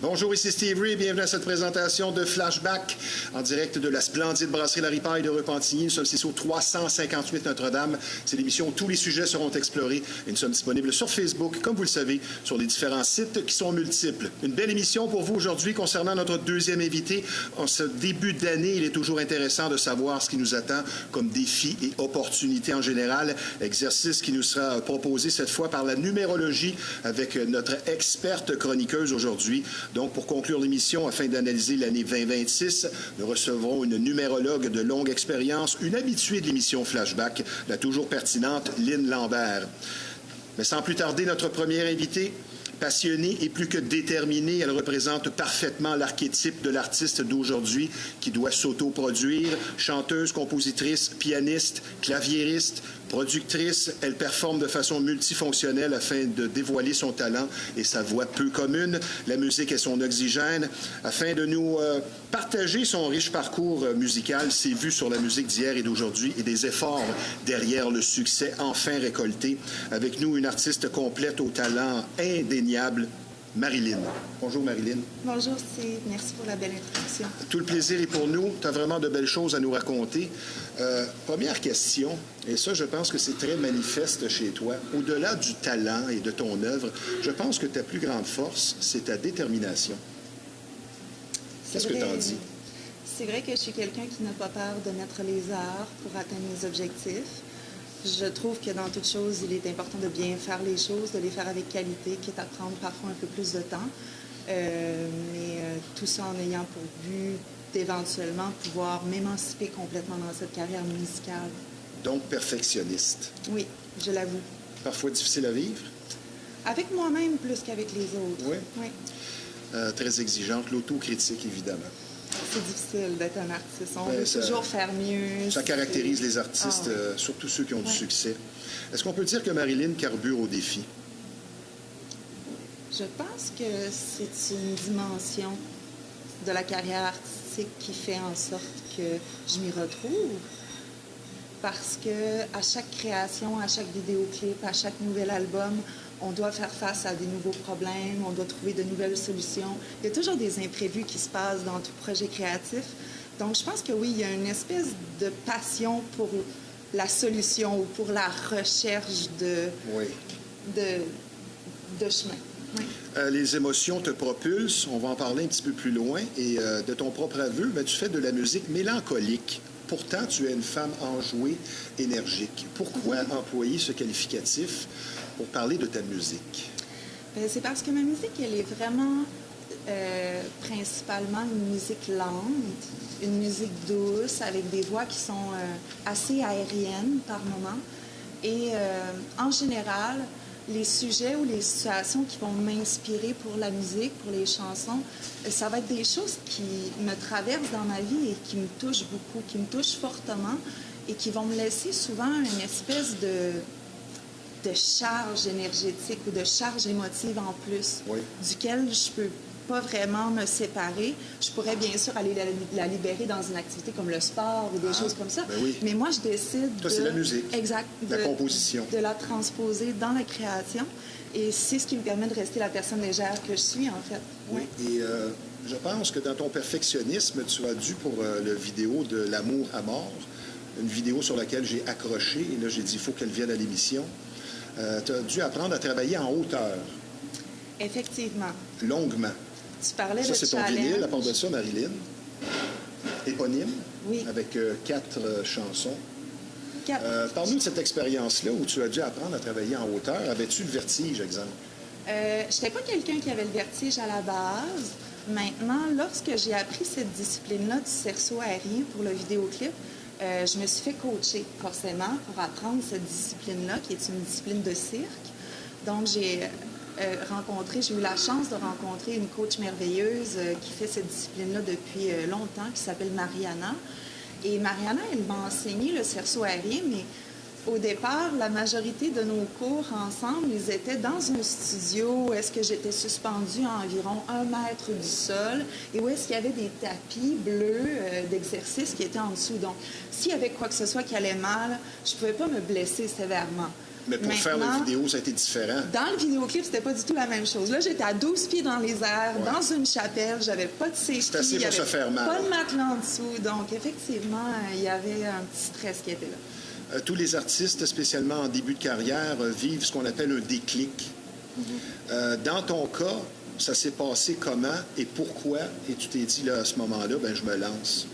Bonjour, ici Steve Ray. Bienvenue à cette présentation de Flashback en direct de la splendide brasserie La Ripaille de Repentigny. Nous sommes ici au 358 Notre-Dame. C'est l'émission où tous les sujets seront explorés et nous sommes disponibles sur Facebook, comme vous le savez, sur les différents sites qui sont multiples. Une belle émission pour vous aujourd'hui concernant notre deuxième invité. En ce début d'année, il est toujours intéressant de savoir ce qui nous attend comme défis et opportunités en général. Exercice qui nous sera proposé cette fois par la numérologie avec notre experte chroniqueuse aujourd'hui. Donc, pour conclure l'émission, afin d'analyser l'année 2026, nous recevrons une numérologue de longue expérience, une habituée de l'émission Flashback, la toujours pertinente Lynn Lambert. Mais sans plus tarder, notre première invitée, passionnée et plus que déterminée, elle représente parfaitement l'archétype de l'artiste d'aujourd'hui qui doit s'autoproduire. Chanteuse, compositrice, pianiste, claviériste, productrice, elle performe de façon multifonctionnelle afin de dévoiler son talent et sa voix peu commune. La musique est son oxygène. Afin de nous partager son riche parcours musical, ses vues sur la musique d'hier et d'aujourd'hui et des efforts derrière le succès enfin récolté. Avec nous, une artiste complète au talent indéniable, Marilyn. Bonjour Marilyn. Bonjour Steve, merci pour la belle introduction. Tout le plaisir est pour nous. Tu as vraiment de belles choses à nous raconter. Première question, et ça je pense que c'est très manifeste chez toi. Au-delà du talent et de ton œuvre, je pense que ta plus grande force, c'est ta détermination. Qu'est-ce que tu en dis? C'est vrai que je suis quelqu'un qui n'a pas peur de mettre les heures pour atteindre mes objectifs. Je trouve que dans toute chose, il est important de bien faire les choses, de les faire avec qualité, quitte à prendre parfois un peu plus de temps. Tout ça en ayant pour but d'éventuellement pouvoir m'émanciper complètement dans cette carrière musicale. Donc perfectionniste. Oui, je l'avoue. Parfois difficile à vivre? Avec moi-même plus qu'avec les autres. Oui? Oui. Très exigeante, l'autocritique évidemment. C'est difficile d'être un artiste. On veut toujours faire mieux. Ça caractérise les artistes, surtout ceux qui ont du succès. Est-ce qu'on peut dire que Marilyn carbure au défi? Je pense que c'est une dimension de la carrière artistique qui fait en sorte que je m'y retrouve. Parce que à chaque création, à chaque vidéoclip, à chaque nouvel album, on doit faire face à des nouveaux problèmes, on doit trouver de nouvelles solutions. Il y a toujours des imprévus qui se passent dans tout projet créatif. Donc, je pense que oui, il y a une espèce de passion pour la solution ou pour la recherche de chemin. Oui. Les émotions te propulsent, on va en parler un petit peu plus loin. Et de ton propre aveu, tu fais de la musique mélancolique. Pourtant, tu es une femme enjouée, énergique. Pourquoi employer ce qualificatif pour parler de ta musique? C'est parce que ma musique, elle est vraiment principalement une musique lente, une musique douce, avec des voix qui sont assez aériennes par moments. Et en général, les sujets ou les situations qui vont m'inspirer pour la musique, pour les chansons, ça va être des choses qui me traversent dans ma vie et qui me touchent beaucoup, qui me touchent fortement et qui vont me laisser souvent une espèce de charge énergétique ou de charge émotive en plus, duquel je peux pas vraiment me séparer. Je pourrais bien sûr aller la libérer dans une activité comme le sport ou des choses comme ça, mais moi je décide Toi, c'est la musique, la composition, de la transposer dans la création et c'est ce qui me permet de rester la personne légère que je suis en fait. Oui, et je pense que dans ton perfectionnisme, tu as dû pour le vidéo de L'amour à mort, une vidéo sur laquelle j'ai accroché et là j'ai dit il faut qu'elle vienne à l'émission. Tu as dû apprendre à travailler en hauteur. Effectivement. Longuement. Tu parlais de challenge. Ça, c'est ton vinyle, à part de ça, Marilyn. Éponyme. Oui. Avec 4 chansons. Parle-nous de cette expérience-là où tu as dû apprendre à travailler en hauteur. Avais-tu le vertige, exemple? Je n'étais pas quelqu'un qui avait le vertige à la base. Maintenant, lorsque j'ai appris cette discipline-là du cerceau aérien pour le vidéoclip, je me suis fait coacher, forcément, pour apprendre cette discipline-là, qui est une discipline de cirque. Donc, j'ai eu la chance de rencontrer une coach merveilleuse qui fait cette discipline-là depuis longtemps, qui s'appelle Mariana. Et Mariana, elle m'a enseigné le cerceau aérien, mais au départ, la majorité de nos cours ensemble, ils étaient dans un studio où est-ce que j'étais suspendue à environ 1 mètre du sol et où est-ce qu'il y avait des tapis bleus d'exercice qui étaient en dessous. Donc, s'il y avait quoi que ce soit qui allait mal, je ne pouvais pas me blesser sévèrement. Mais pour faire la vidéo, ça a été différent. Dans le vidéoclip, c'était pas du tout la même chose. Là, j'étais à 12 pieds dans les airs, dans une chapelle, j'avais pas de safety, c'est assez pour se faire mal. Pas de matelas en dessous. Donc, effectivement, il y avait un petit stress qui était là. Tous les artistes, spécialement en début de carrière, vivent ce qu'on appelle un déclic. Dans ton cas, ça s'est passé comment et pourquoi? Et tu t'es dit, là, à ce moment-là, ben, je me lance.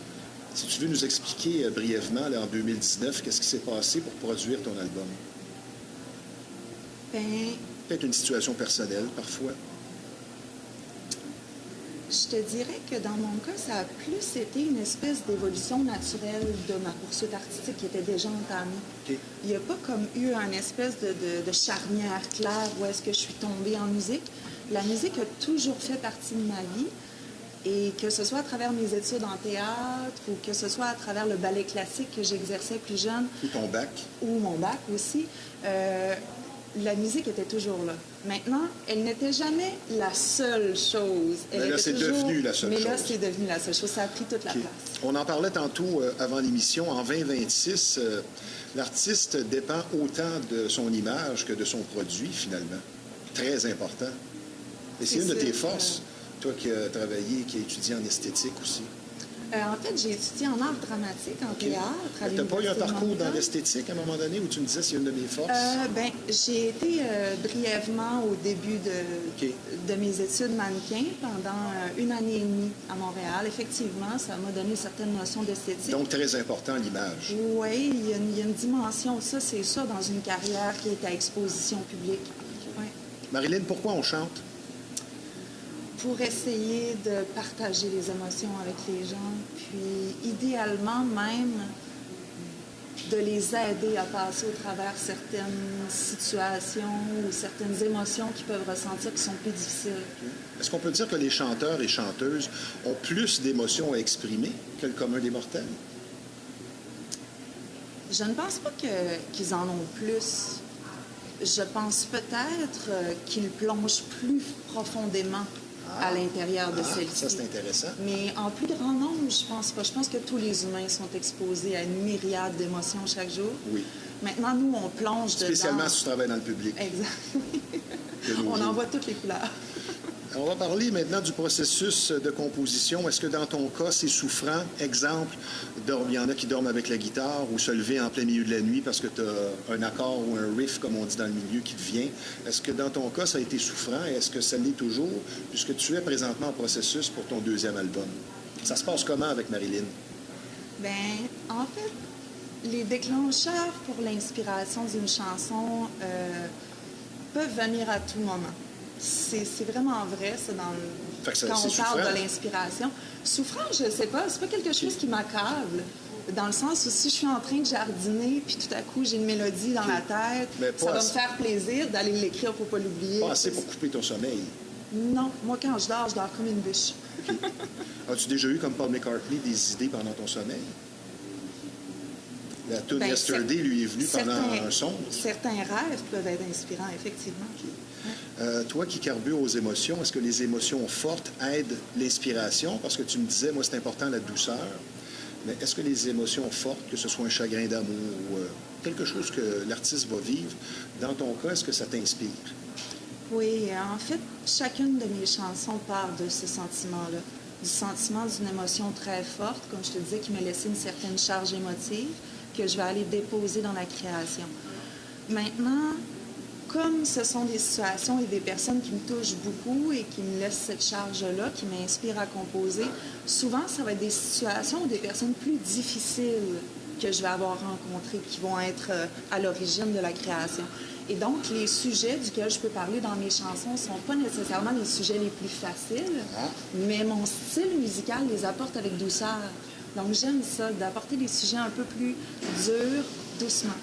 Si tu veux nous expliquer brièvement, là, en 2019, qu'est-ce qui s'est passé pour produire ton album? Ben, peut-être une situation personnelle, parfois. Je te dirais que dans mon cas, ça a plus été une espèce d'évolution naturelle de ma poursuite artistique qui était déjà entamée. Okay. Il n'y a pas comme eu un espèce de charnière claire où est-ce que je suis tombée en musique. La musique a toujours fait partie de ma vie. Et que ce soit à travers mes études en théâtre ou que ce soit à travers le ballet classique que j'exerçais plus jeune. Ou ton bac. Ou mon bac aussi. La musique était toujours là. Maintenant, elle n'était jamais la seule chose. Mais là, c'est devenu la seule chose. Mais là, c'est devenu la seule chose. Ça a pris toute la place. On en parlait tantôt avant l'émission. En 2026, l'artiste dépend autant de son image que de son produit, finalement. Très important. Et c'est une de tes forces. Toi qui as travaillé, qui as étudié en esthétique aussi. En fait, j'ai étudié en art dramatique, en théâtre. Tu n'as pas eu un parcours dans l'esthétique à un moment donné où tu me disais c'est une de mes forces? J'ai été brièvement au début de mes études mannequin pendant 1 année et demie à Montréal. Effectivement, ça m'a donné certaines notions d'esthétique. Donc, très important, l'image. Oui, il y a une dimension, ça, c'est ça, dans une carrière qui est à exposition publique. Ouais. Marilyn, pourquoi on chante? Pour essayer de partager les émotions avec les gens, puis idéalement même de les aider à passer au travers certaines situations ou certaines émotions qu'ils peuvent ressentir qui sont plus difficiles. Est-ce qu'on peut dire que les chanteurs et chanteuses ont plus d'émotions à exprimer que le commun des mortels? Je ne pense pas qu'ils en ont plus. Je pense peut-être qu'ils plongent plus profondément à l'intérieur de celle-ci. Ça, c'est intéressant. Mais en plus grand nombre, je pense pas. Je pense que tous les humains sont exposés à une myriade d'émotions chaque jour. Oui. Maintenant, nous, on plonge dedans. Spécialement si tu travailles dans le public. Exact. On en voit toutes les couleurs. On va parler maintenant du processus de composition. Est-ce que dans ton cas, c'est souffrant? Exemple, il y en a qui dorment avec la guitare ou se lever en plein milieu de la nuit parce que tu as un accord ou un riff, comme on dit dans le milieu, qui te vient. Est-ce que dans ton cas, ça a été souffrant et est-ce que ça l'est toujours puisque tu es présentement en processus pour ton 2e album? Ça se passe comment avec Marilyn? Bien, en fait, les déclencheurs pour l'inspiration d'une chanson peuvent venir à tout moment. C'est vraiment vrai, ça, quand on parle de l'inspiration. Souffrant, je ne sais pas, c'est pas quelque chose qui m'accable. Dans le sens où si je suis en train de jardiner, puis tout à coup, j'ai une mélodie dans la tête, ça va me faire plaisir d'aller l'écrire pour ne pas l'oublier. Pas assez pour couper ton sommeil? Non. Moi, quand je dors comme une bûche. Okay. As-tu déjà eu, comme Paul McCartney, des idées pendant ton sommeil? La tune Yesterday lui est venue pendant un songe. Certains rêves peuvent être inspirants, effectivement. Okay. Toi qui carbures aux émotions, est-ce que les émotions fortes aident l'inspiration? Parce que tu me disais, moi, c'est important la douceur. Mais est-ce que les émotions fortes, que ce soit un chagrin d'amour ou quelque chose que l'artiste va vivre, dans ton cas, est-ce que ça t'inspire? Oui, en fait, chacune de mes chansons part de ce sentiment-là. Du sentiment d'une émotion très forte, comme je te disais, qui m'a laissé une certaine charge émotive que je vais aller déposer dans la création. Maintenant, comme ce sont des situations et des personnes qui me touchent beaucoup et qui me laissent cette charge-là, qui m'inspirent à composer, souvent, ça va être des situations ou des personnes plus difficiles que je vais avoir rencontrées, qui vont être à l'origine de la création. Et donc, les sujets duquel je peux parler dans mes chansons ne sont pas nécessairement les sujets les plus faciles, mais mon style musical les apporte avec douceur. Donc, j'aime ça, d'apporter des sujets un peu plus durs, doucement.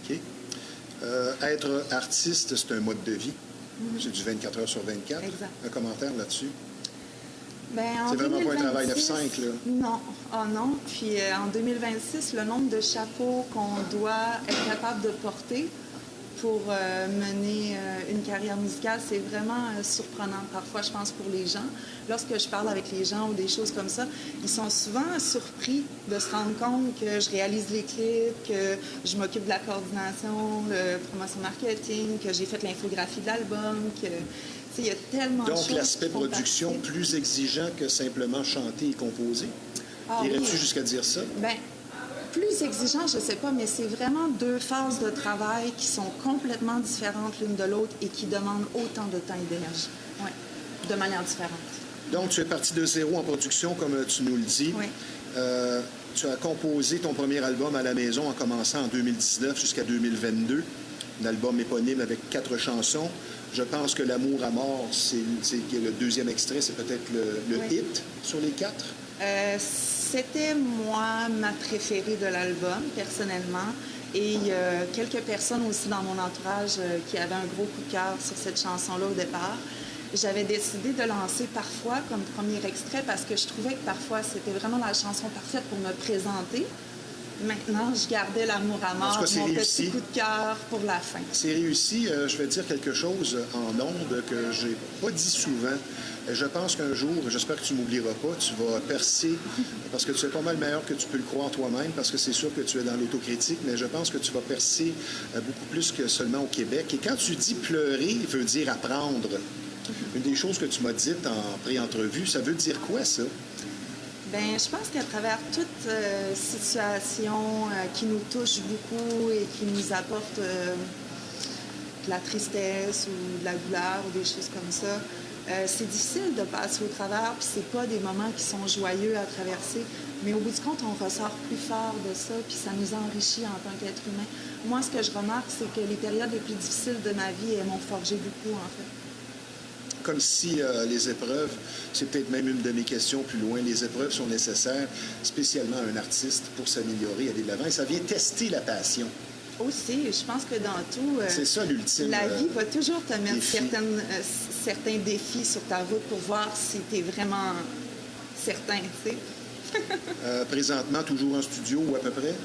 OK. Être artiste, c'est un mode de vie. C'est du 24 heures sur 24. Exact. Un commentaire là-dessus? C'est vraiment 2026, pas un travail 9-5, là? Non. Oh non. Puis en 2026, le nombre de chapeaux qu'on doit être capable de porter pour mener une carrière musicale, c'est vraiment surprenant parfois, je pense, pour les gens. Lorsque je parle avec les gens ou des choses comme ça, ils sont souvent surpris de se rendre compte que je réalise les clips, que je m'occupe de la coordination, de promotion marketing, que j'ai fait l'infographie de l'album, que... Il y a tellement de choses. Donc, l'aspect qui font production partie. plus exigeant que simplement chanter et composer. Irais-tu Oui. jusqu'à dire ça? Bien, plus exigeant, je ne sais pas, mais c'est vraiment deux phases de travail qui sont complètement différentes l'une de l'autre et qui demandent autant de temps et d'énergie. Oui, de manière différente. Donc, tu es parti de zéro en production, comme tu nous le dis. Oui. Tu as composé ton premier album à la maison en commençant en 2019 jusqu'à 2022. Un album éponyme avec 4 chansons. Je pense que L'amour à mort, c'est le deuxième extrait, c'est peut-être le Oui. hit sur les 4. C'était, moi, ma préférée de l'album, personnellement. Et il y a quelques personnes aussi dans mon entourage qui avaient un gros coup de cœur sur cette chanson-là au départ. J'avais décidé de lancer Parfois comme premier extrait parce que je trouvais que Parfois, c'était vraiment la chanson parfaite pour me présenter. Maintenant, je gardais L'amour à mort, c'est mon réussi. petit coup de cœur pour la fin. C'est réussi. Je vais dire quelque chose en ondes que j'ai pas dit souvent. Je pense qu'un jour, j'espère que tu m'oublieras pas, tu vas percer, parce que tu es pas mal meilleur que tu peux le croire toi-même, parce que c'est sûr que tu es dans l'autocritique, mais je pense que tu vas percer beaucoup plus que seulement au Québec. Et quand tu dis pleurer, il veut dire apprendre. Une des choses que tu m'as dites en pré-entrevue, ça veut dire quoi, ça? Bien, je pense qu'à travers toute situation qui nous touche beaucoup et qui nous apporte de la tristesse ou de la douleur ou des choses comme ça, c'est difficile de passer au travers, puis c'est pas des moments qui sont joyeux à traverser, mais au bout du compte, on ressort plus fort de ça, puis ça nous enrichit en tant qu'être humain. Moi, ce que je remarque, c'est que les périodes les plus difficiles de ma vie, elles m'ont forgé beaucoup, en fait. Comme si les épreuves, c'est peut-être même une de mes questions plus loin, les épreuves sont nécessaires, spécialement à un artiste, pour s'améliorer, aller de l'avant. Et ça vient tester la passion. Aussi, je pense que dans tout, c'est ça l'ultime. la vie va toujours te mettre défi. certains défis sur ta route pour voir si tu es vraiment certain, tu sais. Présentement, toujours en studio ou à peu près?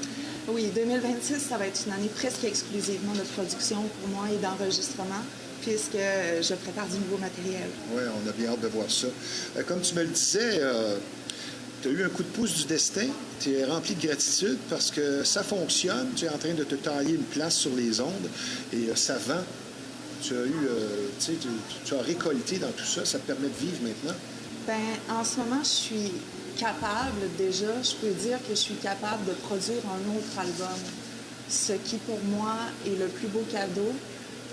Oui, 2026, ça va être une année presque exclusivement de production pour moi et d'enregistrement, puisque je prépare du nouveau matériel. Oui, on a bien hâte de voir ça. Comme tu me le disais, tu as eu un coup de pouce du destin. Tu es rempli de gratitude parce que ça fonctionne. Tu es en train de te tailler une place sur les ondes et ça vend. Tu as eu, tu as récolté dans tout ça. Ça te permet de vivre maintenant. Bien, en ce moment, je suis capable déjà, je peux dire que je suis capable de produire un autre album. Ce qui, pour moi, est le plus beau cadeau.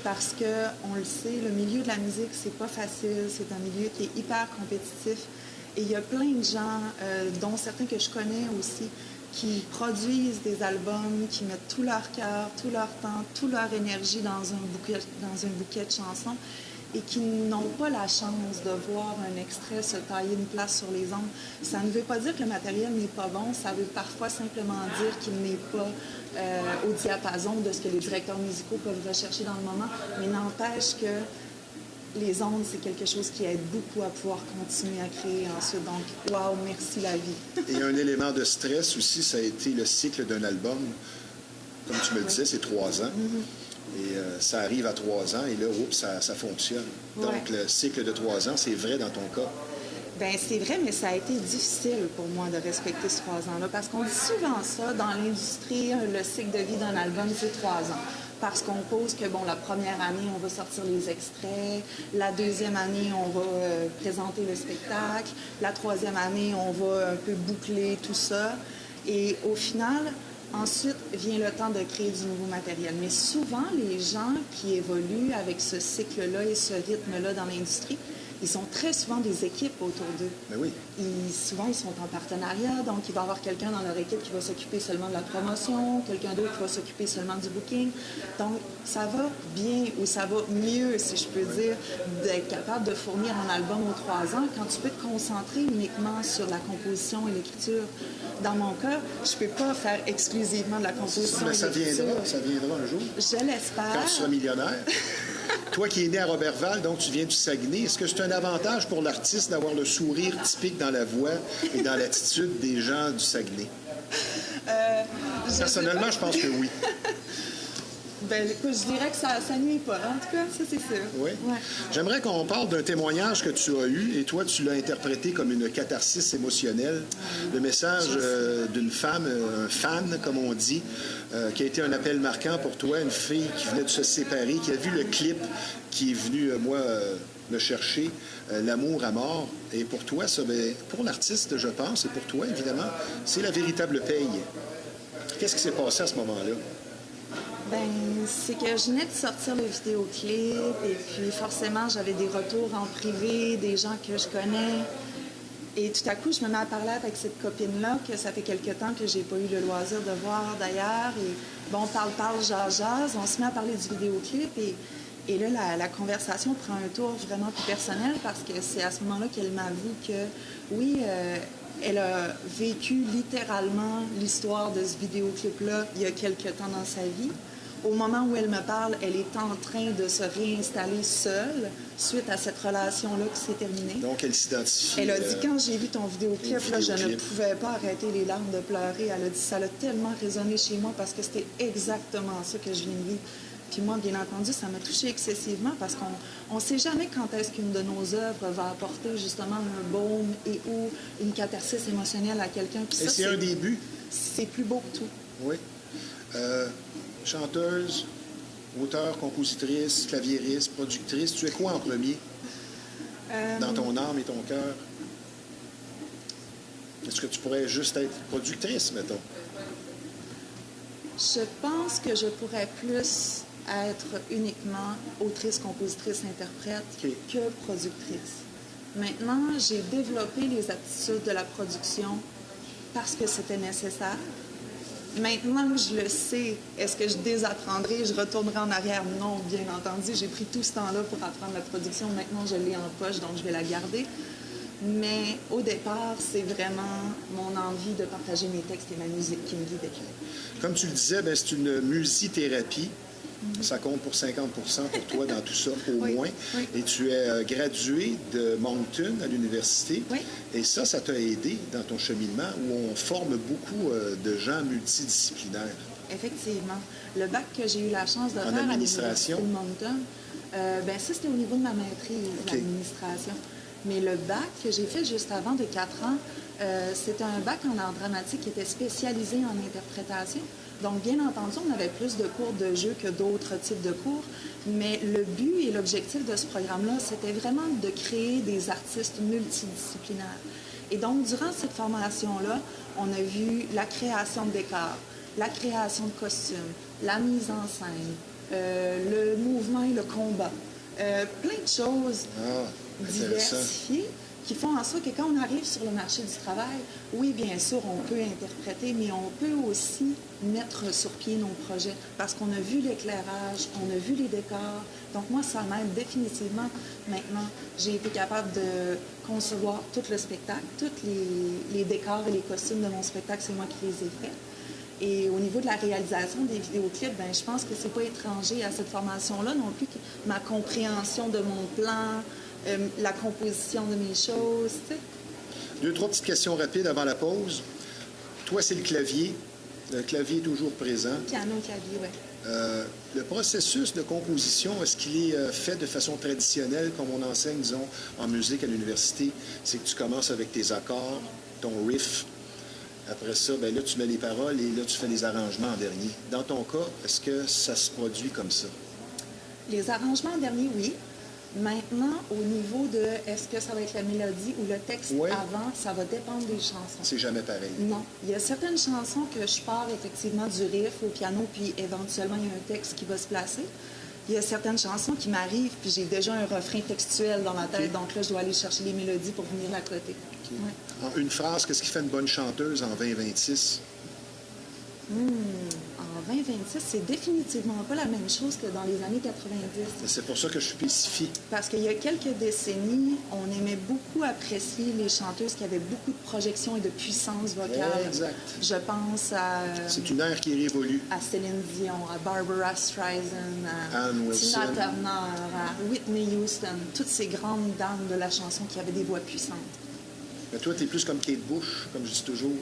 Parce que, on le sait, le milieu de la musique, c'est pas facile. C'est un milieu qui est hyper compétitif. Et il y a plein de gens, dont certains que je connais aussi, qui produisent des albums, qui mettent tout leur cœur, tout leur temps, toute leur énergie dans un bouquet de chansons et qui n'ont pas la chance de voir un extrait se tailler une place sur les ondes. Ça ne veut pas dire que le matériel n'est pas bon, ça veut parfois simplement dire qu'il n'est pas au diapason de ce que les directeurs musicaux peuvent rechercher dans le moment, mais n'empêche que les ondes, c'est quelque chose qui aide beaucoup à pouvoir continuer à créer ensuite. Donc, waouh, merci la vie. Et un élément de stress aussi, ça a été le cycle d'un album. Comme tu me le disais, c'est 3 ans. Et ça arrive à 3 ans et là, oups, ça fonctionne. Donc, Ouais. le cycle de 3 ans, c'est vrai dans ton cas. Bien, c'est vrai, mais ça a été difficile pour moi de respecter ces 3 ans-là parce qu'on dit souvent ça dans l'industrie, le cycle de vie d'un album, c'est 3 ans. Parce qu'on pose que, bon, la première année, on va sortir les extraits. La deuxième année, on va présenter le spectacle. La troisième année, on va un peu boucler tout ça. Et au final, ensuite vient le temps de créer du nouveau matériel. Mais souvent, les gens qui évoluent avec ce cycle-là et ce rythme-là dans l'industrie, ils sont très souvent des équipes autour d'eux. Mais oui. Souvent, ils sont en partenariat, donc il va y avoir quelqu'un dans leur équipe qui va s'occuper seulement de la promotion, quelqu'un d'autre qui va s'occuper seulement du booking. Donc, ça va bien ou ça va mieux, si je peux dire, d'être capable de fournir un album aux 3 ans quand tu peux te concentrer uniquement sur la composition et l'écriture. Dans mon cas, je ne peux pas faire exclusivement de la composition Mais et ça l'écriture. viendra un jour. Je l'espère. Quand tu seras millionnaire. Toi qui es né à Robertval, donc tu viens du Saguenay, est-ce que c'est un avantage pour l'artiste d'avoir le sourire typique dans la voix et dans l'attitude des gens du Saguenay? Personnellement, je pense que oui. Ben, écoute, je dirais que ça nuit pas. En tout cas, ça, c'est sûr. Oui. Ouais. J'aimerais qu'on parle d'un témoignage que tu as eu et toi, tu l'as interprété comme une catharsis émotionnelle. Le message d'une femme, un fan, comme on dit, qui a été un appel marquant pour toi, une fille qui venait de se séparer, qui a vu le clip, qui est venu, me chercher, l'amour à mort. Et pour toi, ça, ben, pour l'artiste, je pense, et pour toi, évidemment, c'est la véritable paye. Qu'est-ce qui s'est passé à ce moment-là? Ben, c'est que je venais de sortir le vidéoclip et puis forcément, j'avais des retours en privé, des gens que je connais. Et tout à coup, je me mets à parler avec cette copine-là que ça fait quelque temps que j'ai pas eu le loisir de voir d'ailleurs. Et bon, parle, jase, on se met à parler du vidéoclip et là, la conversation prend un tour vraiment plus personnel parce que c'est à ce moment-là qu'elle m'avoue que, oui, elle a vécu littéralement l'histoire de ce vidéoclip-là il y a quelque temps dans sa vie. Au moment où elle me parle, elle est en train de se réinstaller seule suite à cette relation-là qui s'est terminée. Donc, elle s'identifie... Elle a dit, quand j'ai vu ton vidéoclip, là, je ne pouvais pas arrêter les larmes de pleurer. Elle a dit, ça l'a tellement résonné chez moi parce que c'était exactement ça que je viens de vivre. Puis moi, bien entendu, ça m'a touchée excessivement parce qu'on ne sait jamais quand est-ce qu'une de nos œuvres va apporter justement un baume et ou une catharsis émotionnelle à quelqu'un. Puis et c'est un début. C'est plus beau que tout. Oui. Chanteuse, auteure, compositrice, claviériste, productrice, tu es quoi en premier dans ton âme et ton cœur? Est-ce que tu pourrais juste être productrice, mettons? Je pense que je pourrais plus être uniquement autrice, compositrice, interprète que productrice. Maintenant, j'ai développé les aptitudes de la production parce que c'était nécessaire. Maintenant que je le sais, est-ce que je désapprendrai, je retournerai en arrière? Non, bien entendu. J'ai pris tout ce temps-là pour apprendre la production. Maintenant, je l'ai en poche, donc je vais la garder. Mais au départ, c'est vraiment mon envie de partager mes textes et ma musique qui me guide. Comme tu le disais, ben, c'est une musithérapie. Ça compte pour 50 pour toi dans tout ça, au moins. Oui. Et tu es gradué de Moncton à l'université. Oui. Et ça t'a aidé dans ton cheminement où on forme beaucoup de gens multidisciplinaires. Effectivement. Le bac que j'ai eu la chance de faire à l'université de Moncton, ben ça, c'était au niveau de ma maîtrise, l'administration. Mais le bac que j'ai fait juste avant de 4 ans, c'était un bac en art dramatique qui était spécialisé en interprétation. Donc, bien entendu, on avait plus de cours de jeu que d'autres types de cours, mais le but et l'objectif de ce programme-là, c'était vraiment de créer des artistes multidisciplinaires. Et donc, durant cette formation-là, on a vu la création de décors, la création de costumes, la mise en scène, le mouvement et le combat, plein de choses diversifiées qui font en sorte que quand on arrive sur le marché du travail, oui, bien sûr, on peut interpréter, mais on peut aussi mettre sur pied nos projets parce qu'on a vu l'éclairage, on a vu les décors. Donc moi, ça m'aide définitivement. Maintenant, j'ai été capable de concevoir tout le spectacle, tous les décors et les costumes de mon spectacle, c'est moi qui les ai faits. Et au niveau de la réalisation des vidéoclips, ben, je pense que c'est pas étranger à cette formation-là non plus, que ma compréhension de mon plan, la composition de mes choses, tu sais. 2, 3 petites questions rapides avant la pause. Toi, c'est le clavier. Le clavier est toujours présent. Piano, clavier, oui. Le processus de composition, est-ce qu'il est fait de façon traditionnelle, comme on enseigne, disons, en musique à l'université? C'est que tu commences avec tes accords, ton riff. Après ça, ben là, tu mets les paroles et là, tu fais les arrangements en dernier. Dans ton cas, est-ce que ça se produit comme ça? Les arrangements en dernier, oui. Maintenant, au niveau de est-ce que ça va être la mélodie ou le texte avant, ça va dépendre des chansons. C'est jamais pareil. Non. Il y a certaines chansons que je pars effectivement du riff au piano, puis éventuellement, il y a un texte qui va se placer. Il y a certaines chansons qui m'arrivent, puis j'ai déjà un refrain textuel dans ma tête, donc là, je dois aller chercher les mélodies pour venir à côté. En une phrase, qu'est-ce qui fait une bonne chanteuse en 2026? En 2026, c'est définitivement pas la même chose que dans les années 90. C'est pour ça que je spécifie. Parce qu'il y a quelques décennies, on aimait beaucoup apprécier les chanteuses qui avaient beaucoup de projections et de puissance vocale. Exact. Je pense à... C'est une ère qui révolue. À Céline Dion, à Barbara Streisand, à Anne Wilson, Tina Turner, à Whitney Houston, toutes ces grandes dames de la chanson qui avaient des voix puissantes. Mais toi, tu es plus comme Kate Bush, comme je dis toujours.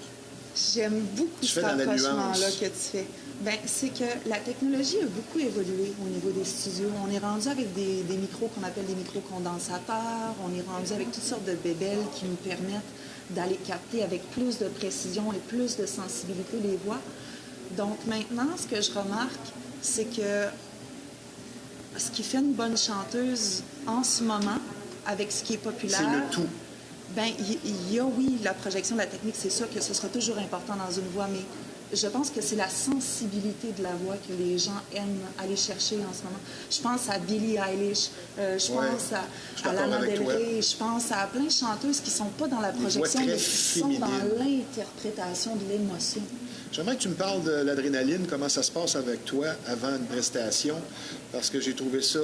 J'aime beaucoup ce rapprochement-là que tu fais. Bien, c'est que la technologie a beaucoup évolué au niveau des studios. On est rendu avec des micros qu'on appelle des micro-condensateurs. On est rendu avec toutes sortes de bébelles qui nous permettent d'aller capter avec plus de précision et plus de sensibilité les voix. Donc maintenant, ce que je remarque, c'est que ce qui fait une bonne chanteuse en ce moment, avec ce qui est populaire... C'est le tout. Bien, il y a, oui, la projection, la technique, c'est sûr que ce sera toujours important dans une voix, mais je pense que c'est la sensibilité de la voix que les gens aiment aller chercher en ce moment. Je pense à Billie Eilish, je pense à Lana Del Rey, je pense à plein de chanteuses qui ne sont pas dans la projection, mais qui sont dans l'interprétation de l'émotion. J'aimerais que tu me parles de l'adrénaline, comment ça se passe avec toi avant une prestation, parce que j'ai trouvé ça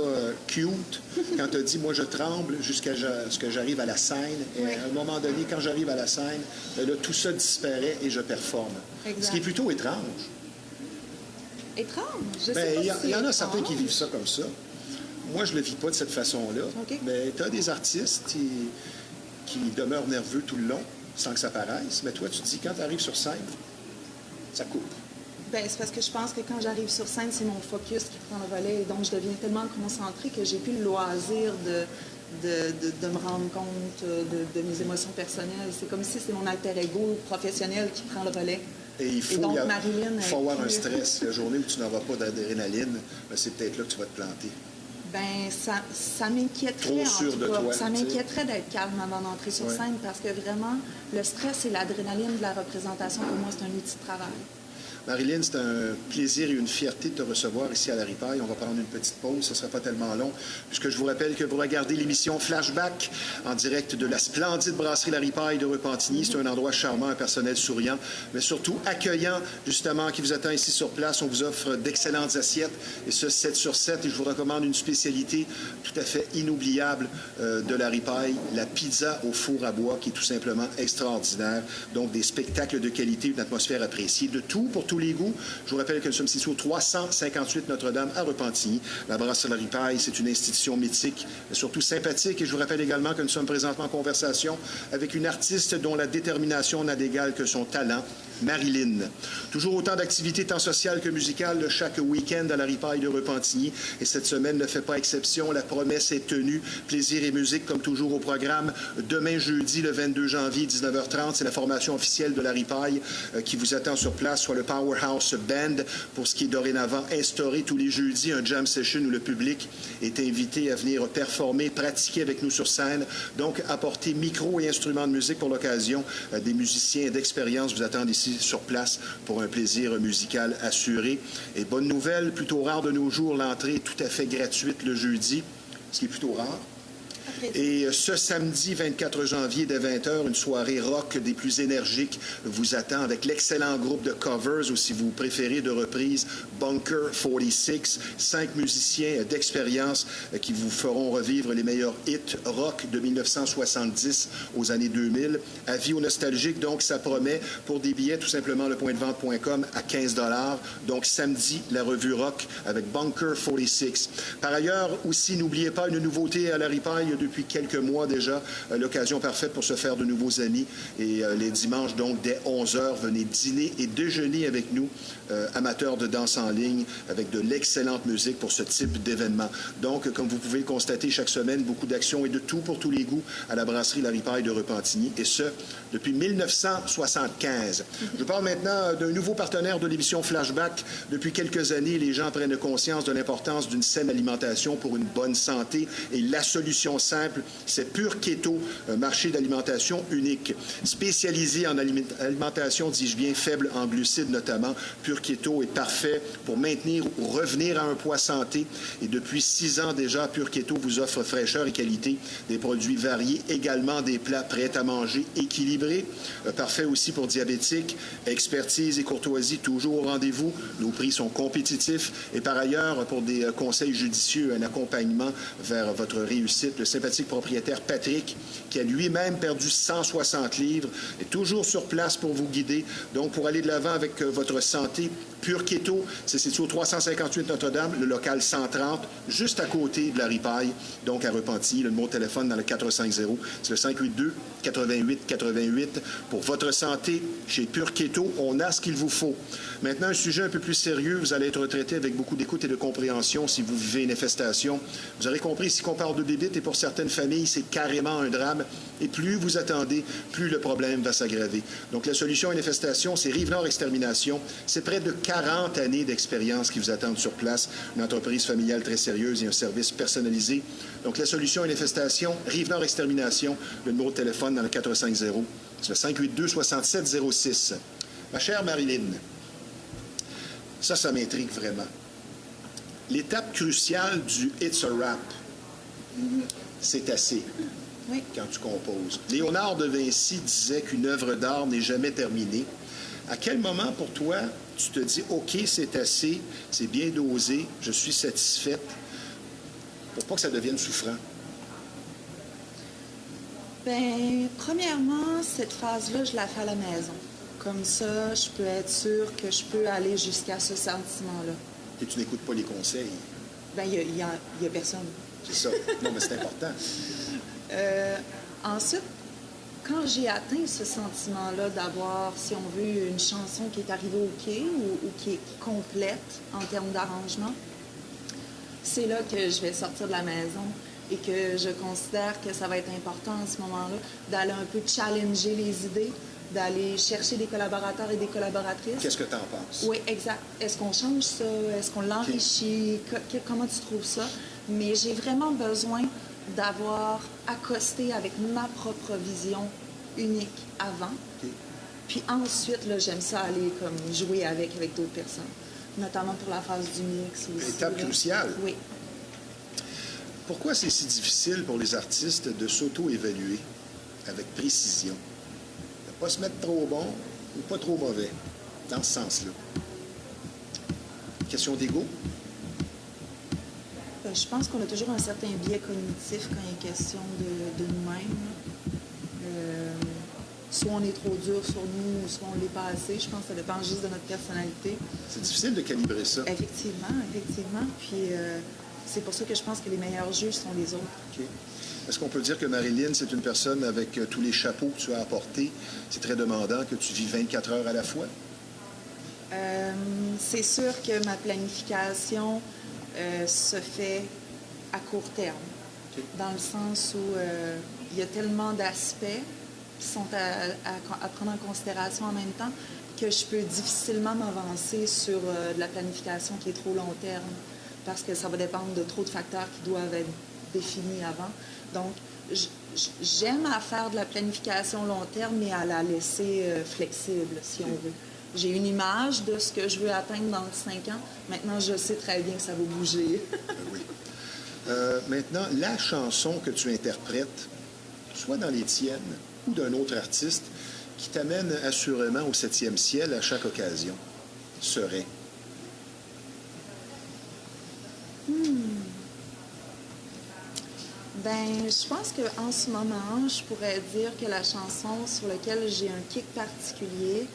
cute quand tu as dit « moi je tremble jusqu'à ce que j'arrive à la scène ». Et à un moment donné, quand j'arrive à la scène, là, tout ça disparaît et je performe. Exact. Ce qui est plutôt étrange. Étrange? Je sais pas Il y en a certains qui vivent ça comme ça. Moi, je ne le vis pas de cette façon-là. Okay. Mais tu as des artistes qui demeurent nerveux tout le long sans que ça paraisse. Mais toi, tu te dis, quand tu arrives sur scène, ça coupe. Bien, c'est parce que je pense que quand j'arrive sur scène, c'est mon focus qui prend le relais. Et donc, je deviens tellement concentrée que j'ai plus le loisir de me rendre compte de mes émotions personnelles. C'est comme si c'est mon alter ego professionnel qui prend le relais. Et il faut, donc, faut avoir un stress. La journée où tu n'auras pas d'adrénaline, c'est peut-être là que tu vas te planter. Bien, ça m'inquiéterait, Trop sûr de toi, ça m'inquiéterait d'être calme avant d'entrer sur scène parce que vraiment, le stress et l'adrénaline de la représentation, pour moi, c'est un outil de travail. Marilyn, c'est un plaisir et une fierté de te recevoir ici à la Ripaille. On va prendre une petite pause, ce ne sera pas tellement long, puisque je vous rappelle que vous regardez l'émission Flashback en direct de la splendide brasserie La Ripaille de Repentigny. C'est un endroit charmant, un personnel souriant, mais surtout accueillant, justement, qui vous attend ici sur place. On vous offre d'excellentes assiettes, et ce, 7 sur 7. Et je vous recommande une spécialité tout à fait inoubliable de La Ripaille, la pizza au four à bois, qui est tout simplement extraordinaire. Donc, des spectacles de qualité, une atmosphère appréciée, de tout pour tous les goûts. Je vous rappelle que nous sommes situés au 358 Notre-Dame à Repentigny. La brasserie La Ripaille, c'est une institution mythique, mais surtout sympathique. Et je vous rappelle également que nous sommes présentement en conversation avec une artiste dont la détermination n'a d'égal que son talent, Marilyn. Toujours autant d'activités tant sociales que musicales chaque week-end à La Ripaille de Repentigny. Et cette semaine ne fait pas exception. La promesse est tenue. Plaisir et musique, comme toujours, au programme. Demain, jeudi, le 22 janvier, 19h30, c'est la formation officielle de La Ripaille qui vous attend sur place, soit le Powerhouse Band, pour ce qui est dorénavant instauré tous les jeudis, un jam session où le public est invité à venir performer, pratiquer avec nous sur scène. Donc, apporter micro et instruments de musique pour l'occasion. Des musiciens d'expérience vous attendent ici sur place pour un plaisir musical assuré. Et bonne nouvelle, plutôt rare de nos jours, l'entrée est tout à fait gratuite le jeudi, ce qui est plutôt rare. Et ce samedi 24 janvier dès 20h, une soirée rock des plus énergiques vous attend avec l'excellent groupe de covers, ou si vous préférez de reprise, Bunker 46, 5 musiciens d'expérience qui vous feront revivre les meilleurs hits rock de 1970 aux années 2000. Avis aux nostalgiques, donc ça promet. Pour des billets, tout simplement lepointdevente.com à 15 $. Donc samedi, la revue rock avec Bunker 46. Par ailleurs, aussi, n'oubliez pas une nouveauté à la Ripaille depuis quelques mois déjà, l'occasion parfaite pour se faire de nouveaux amis. Et les dimanches, donc, dès 11h, venez dîner et déjeuner avec nous, amateurs de danse en ligne, avec de l'excellente musique pour ce type d'événement. Donc, comme vous pouvez le constater, chaque semaine, beaucoup d'actions et de tout pour tous les goûts à la brasserie La Ripaille de Repentigny, et ce, depuis 1975. Je parle maintenant d'un nouveau partenaire de l'émission Flashback. Depuis quelques années, les gens prennent conscience de l'importance d'une saine alimentation pour une bonne santé, et la solution simple, c'est Pur Keto, un marché d'alimentation unique. Spécialisé en alimentation, dis-je bien, faible en glucides notamment, Pur Keto est parfait pour maintenir ou revenir à un poids santé. Et depuis 6 ans déjà, Pur Keto vous offre fraîcheur et qualité, des produits variés, également des plats prêts à manger équilibrés. Parfait aussi pour diabétiques. Expertise et courtoisie toujours au rendez-vous. Nos prix sont compétitifs. Et par ailleurs, pour des conseils judicieux, un accompagnement vers votre réussite, le simple sympathique propriétaire Patrick, qui a lui-même perdu 160 livres, est toujours sur place pour vous guider. Donc, pour aller de l'avant avec votre santé, Pure Keto, c'est situé au 358 Notre-Dame, le local 130, juste à côté de la Ripaille, donc à Repentigny. Le numéro de téléphone dans le 450, c'est le 582-88-88. Pour votre santé, chez Pure Keto, on a ce qu'il vous faut. Maintenant, un sujet un peu plus sérieux. Vous allez être traité avec beaucoup d'écoute et de compréhension si vous vivez une infestation. Vous aurez compris, ici qu'on parle de bébite, et pour certaines familles, c'est carrément un drame. Et plus vous attendez, plus le problème va s'aggraver. Donc, la solution à une infestation, c'est Rive-Nord Extermination. C'est près de 40 années d'expérience qui vous attendent sur place. Une entreprise familiale très sérieuse et un service personnalisé. Donc, la solution à une infestation, Rive-Nord Extermination. Le numéro de téléphone dans le 450, c'est le 582-6706. Ma chère Marilyn, ça m'intrigue vraiment. L'étape cruciale du It's a Wrap, c'est assez. Oui. Quand tu composes. Léonard de Vinci disait qu'une œuvre d'art n'est jamais terminée. À quel moment, pour toi, tu te dis « OK, c'est assez, c'est bien dosé, je suis satisfaite », pour pas que ça devienne souffrant? Bien, premièrement, cette phase-là, je la fais à la maison. Comme ça, je peux être sûre que je peux aller jusqu'à ce sentiment-là. Et tu n'écoutes pas les conseils. Bien, il y a personne. C'est ça. Non, mais c'est important. Ensuite, quand j'ai atteint ce sentiment-là d'avoir, si on veut, une chanson qui est arrivée au quai ou qui est complète en termes d'arrangement, c'est là que je vais sortir de la maison et que je considère que ça va être important à ce moment-là d'aller un peu challenger les idées, d'aller chercher des collaborateurs et des collaboratrices. Qu'est-ce que tu en penses? Oui, exact. Est-ce qu'on change ça? Est-ce qu'on l'enrichit? Comment tu trouves ça? Mais j'ai vraiment besoin d'avoir accosté avec ma propre vision unique avant. Puis ensuite, là, j'aime ça aller comme jouer avec d'autres personnes, notamment pour la phase du mix aussi. Étape cruciale. Oui. Pourquoi c'est si difficile pour les artistes de s'auto-évaluer avec précision? Ne pas se mettre trop bon ou pas trop mauvais, dans ce sens-là. Question d'ego? Je pense qu'on a toujours un certain biais cognitif quand il est question de nous-mêmes. Soit on est trop dur sur nous, soit on l'est pas assez. Je pense que ça dépend juste de notre personnalité. C'est difficile de calibrer ça. Effectivement. Puis c'est pour ça que je pense que les meilleurs juges sont les autres. OK. Est-ce qu'on peut dire que Marilyn, c'est une personne avec tous les chapeaux que tu as apportés? C'est très demandant que tu vis 24 heures à la fois? C'est sûr que ma planification se fait à court terme, dans le sens où il y a tellement d'aspects qui sont à prendre en considération en même temps que je peux difficilement m'avancer sur de la planification qui est trop long terme, parce que ça va dépendre de trop de facteurs qui doivent être définis avant. Donc, j'aime à faire de la planification long terme, mais à la laisser flexible, si on veut. J'ai une image de ce que je veux atteindre dans 5 ans. Maintenant, je sais très bien que ça va bouger. Oui. Maintenant, la chanson que tu interprètes, soit dans les tiennes ou d'un autre artiste, qui t'amène assurément au 7e ciel à chaque occasion, serait? Ben, je pense qu'en ce moment, je pourrais dire que la chanson sur laquelle j'ai un kick particulier,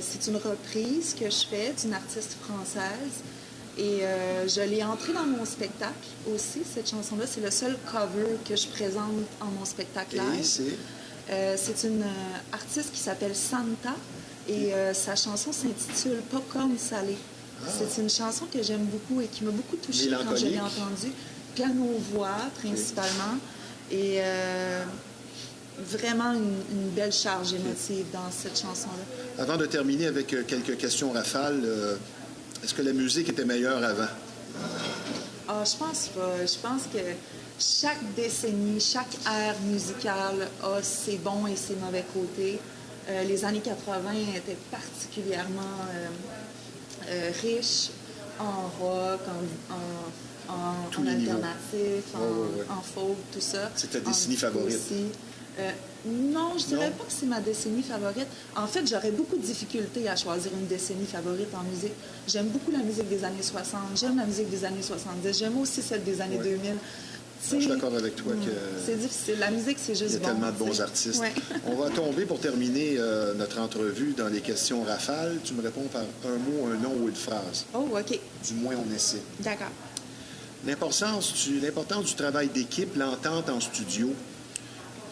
c'est une reprise que je fais d'une artiste française. Et je l'ai entrée dans mon spectacle aussi, cette chanson-là. C'est le seul cover que je présente en mon spectacle live. C'est une artiste qui s'appelle Santa et sa chanson s'intitule Popcorn salé. C'est une chanson que j'aime beaucoup et qui m'a beaucoup touchée quand je l'ai entendue. Piano-voix, principalement. Et vraiment une belle charge émotive dans cette chanson-là. Avant de terminer avec quelques questions rafales, est-ce que la musique était meilleure avant? Ah, je pense pas. Je pense que chaque décennie, chaque ère musicale a ses bons et ses mauvais côtés. Les années 80 étaient particulièrement riches en rock, en alternatif, en folk, tout ça. C'est ta décennie favorite? Non, je dirais pas que c'est ma décennie favorite. En fait, j'aurais beaucoup de difficultés à choisir une décennie favorite en musique. J'aime beaucoup la musique des années 60, j'aime la musique des années 70, j'aime aussi celle des années 2000. Je suis d'accord avec toi que c'est difficile. La musique, c'est juste il y a bon. tellement de bons artistes. Ouais. On va tomber pour terminer notre entrevue dans les questions rafales. Tu me réponds par un mot, un nom ou une phrase. Oh, OK. Du moins, on essaie. D'accord. L'importance du travail d'équipe, l'entente en studio.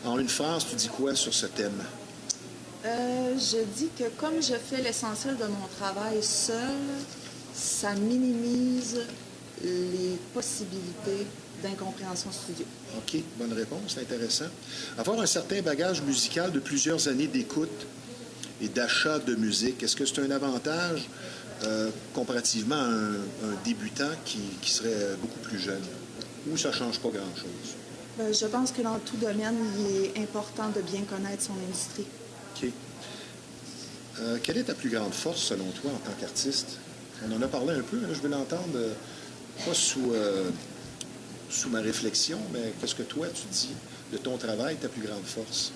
En une phrase, tu dis quoi sur ce thème? Je dis que comme je fais l'essentiel de mon travail seul, ça minimise les possibilités d'incompréhension studio. OK, bonne réponse, intéressant. Avoir un certain bagage musical de plusieurs années d'écoute et d'achat de musique, est-ce que c'est un avantage comparativement à un débutant qui serait beaucoup plus jeune? Ou ça ne change pas grand-chose? Je pense que dans tout domaine, il est important de bien connaître son industrie. OK. Quelle est ta plus grande force, selon toi, en tant qu'artiste? On en a parlé un peu, là, je veux l'entendre, pas sous ma réflexion, mais qu'est-ce que toi, tu dis de ton travail, ta plus grande force?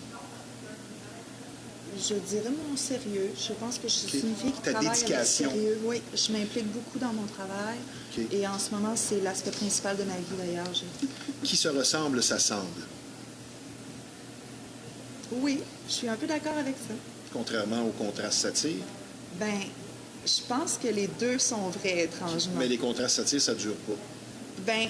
Je dirais mon sérieux. Je pense que je suis OK. une fille qui Ta travaille dédication. avec sérieux. Oui, je m'implique beaucoup dans mon travail. OK. Et en ce moment, c'est l'aspect principal de ma vie, d'ailleurs. Qui se ressemble, s'assemble, Oui, je suis un peu d'accord avec ça. contrairement au contraste satire. Ben, je pense que les deux sont vrais, étrangement. Mais les contrastes satires, ça ne dure pas. Ben,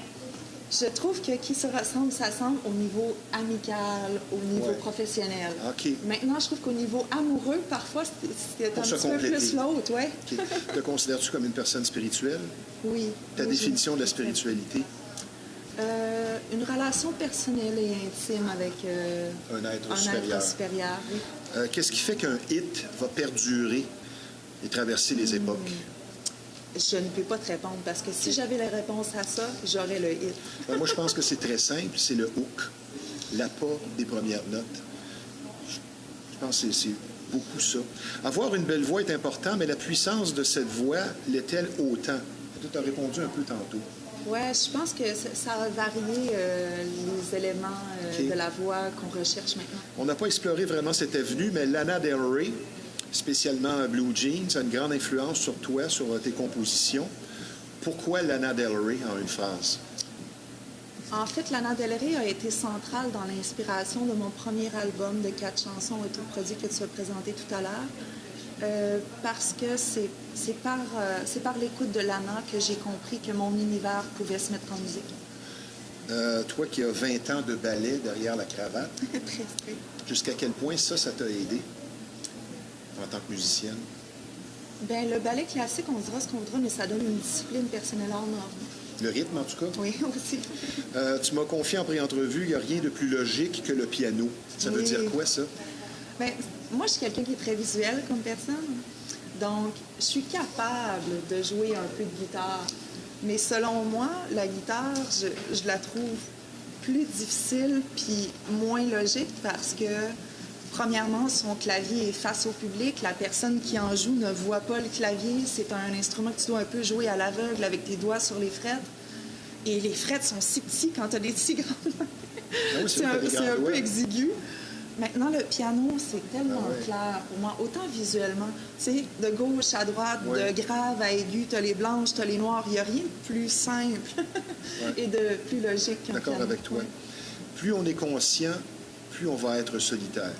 je trouve que qui se ressemble, s'assemble au niveau amical, au niveau Ouais. professionnel. OK. Maintenant, je trouve qu'au niveau amoureux, parfois, c'est un Pour se petit peu compléter. plus l'autre, ouais. OK. Te considères-tu comme une personne spirituelle? Oui. Ta Oui, définition de la je- spiritualité? Une relation personnelle et intime avec Un être un supérieur. être supérieur, oui. Qu'est-ce qui fait qu'un hit va perdurer et traverser les époques? Je ne peux pas te répondre parce que si j'avais la réponse à ça, j'aurais le hit. Moi, je pense que c'est très simple. C'est le hook, l'appât des premières notes. Je pense que c'est beaucoup ça. Avoir une belle voix est important, mais la puissance de cette voix l'est-elle autant? Tu as répondu un peu tantôt. Ouais, je pense que ça a varié les éléments OK. de la voix qu'on recherche maintenant. On n'a pas exploré vraiment cette avenue, mais Lana Del Rey, spécialement Blue Jeans, a une grande influence sur toi, sur tes compositions. Pourquoi Lana Del Rey, en une phrase? En fait, Lana Del Rey a été centrale dans l'inspiration de mon premier album de 4 chansons autoproduits que tu as présenté tout à l'heure. Parce que c'est par l'écoute de Lana que j'ai compris que mon univers pouvait se mettre en musique. Toi qui as 20 ans de ballet derrière la cravate, Presque. jusqu'à quel point ça t'a aidé en tant que musicienne? Ben, le ballet classique, on dira ce qu'on voudra, mais ça donne une discipline personnelle hors norme. Le rythme, en tout cas. Oui, aussi. Tu m'as confié en pré-entrevue, il n'y a rien de plus logique que le piano. Ça veut Oui. dire quoi, ça? Ben, moi, je suis quelqu'un qui est très visuel comme personne. Donc, je suis capable de jouer un peu de guitare. Mais selon moi, la guitare, je la trouve plus difficile puis moins logique parce que, premièrement, son clavier est face au public. La personne qui en joue ne voit pas le clavier. C'est un instrument que tu dois un peu jouer à l'aveugle avec tes doigts sur les frettes. Et les frettes sont si petits quand tu as des si grandes mains. Ah oui, C'est un, vrai, t'as des c'est grands un peu doigts. exigu. Maintenant, le piano, c'est tellement Ah ouais. clair pour moi, autant visuellement. Tu sais, de gauche à droite, Ouais. de grave à aigu, tu as les blanches, tu as les noires. Il n'y a rien de plus simple et de plus logique qu'un D'accord piano. avec toi. Ouais. Plus on est conscient, plus on va être solitaire.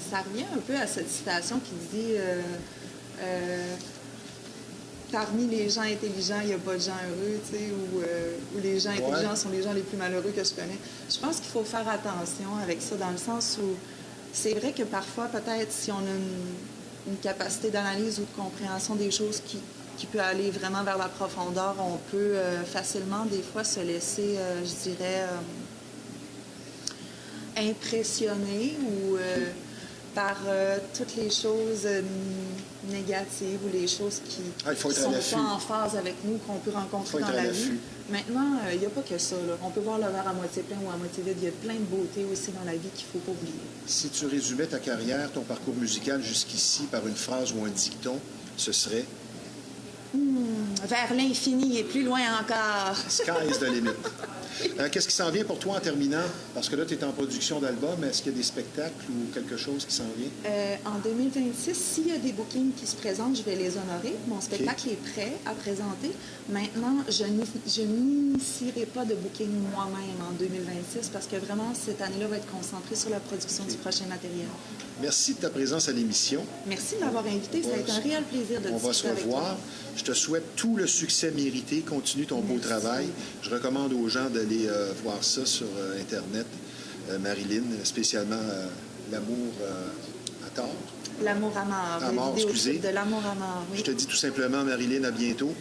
Ça revient un peu à cette citation qui dit parmi les gens intelligents, il n'y a pas de gens heureux, tu sais, ou les gens intelligents sont les gens les plus malheureux que je connais. Je pense qu'il faut faire attention avec ça, dans le sens où c'est vrai que parfois, peut-être, si on a une capacité d'analyse ou de compréhension des choses qui peut aller vraiment vers la profondeur, on peut facilement, des fois, se laisser, je dirais, impressionner ou par toutes les choses négatives ou les choses qui il faut être à sont l'affût. pas en phase avec nous, qu'on peut rencontrer Faut être dans à la vie. l'affût. Maintenant, il n'y a pas que ça. Là. On peut voir le verre à moitié plein ou à moitié vide. Il y a plein de beauté aussi dans la vie qu'il ne faut pas oublier. Si tu résumais ta carrière, ton parcours musical jusqu'ici par une phrase ou un dicton, ce serait Vers l'infini et plus loin encore. « Sky is the limit ». Qu'est-ce qui s'en vient pour toi en terminant? Parce que là, tu es en production d'album. Est-ce qu'il y a des spectacles ou quelque chose qui s'en vient? En 2026, s'il y a des bookings qui se présentent, je vais les honorer. Mon spectacle est prêt à présenter. Maintenant, je n'initierai pas de booking moi-même en 2026 parce que vraiment, cette année-là va être concentrée sur la production du prochain matériel. Merci de ta présence à l'émission. Merci de m'avoir invité. Ça a été un réel plaisir de On va se discuter avec toi. revoir. Je te souhaite tout le succès mérité. Continue ton beau travail. Je recommande aux gens d'aller voir ça sur Internet. Marilyn, spécialement L'amour à tort. L'amour à mort. À mort, excusez. De l'amour à mort, oui. Je te dis tout simplement, Marilyn, à bientôt.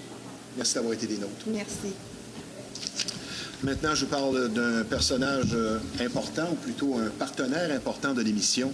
Merci d'avoir été des nôtres. Merci. Maintenant, je parle d'un personnage important, ou plutôt un partenaire important de l'émission.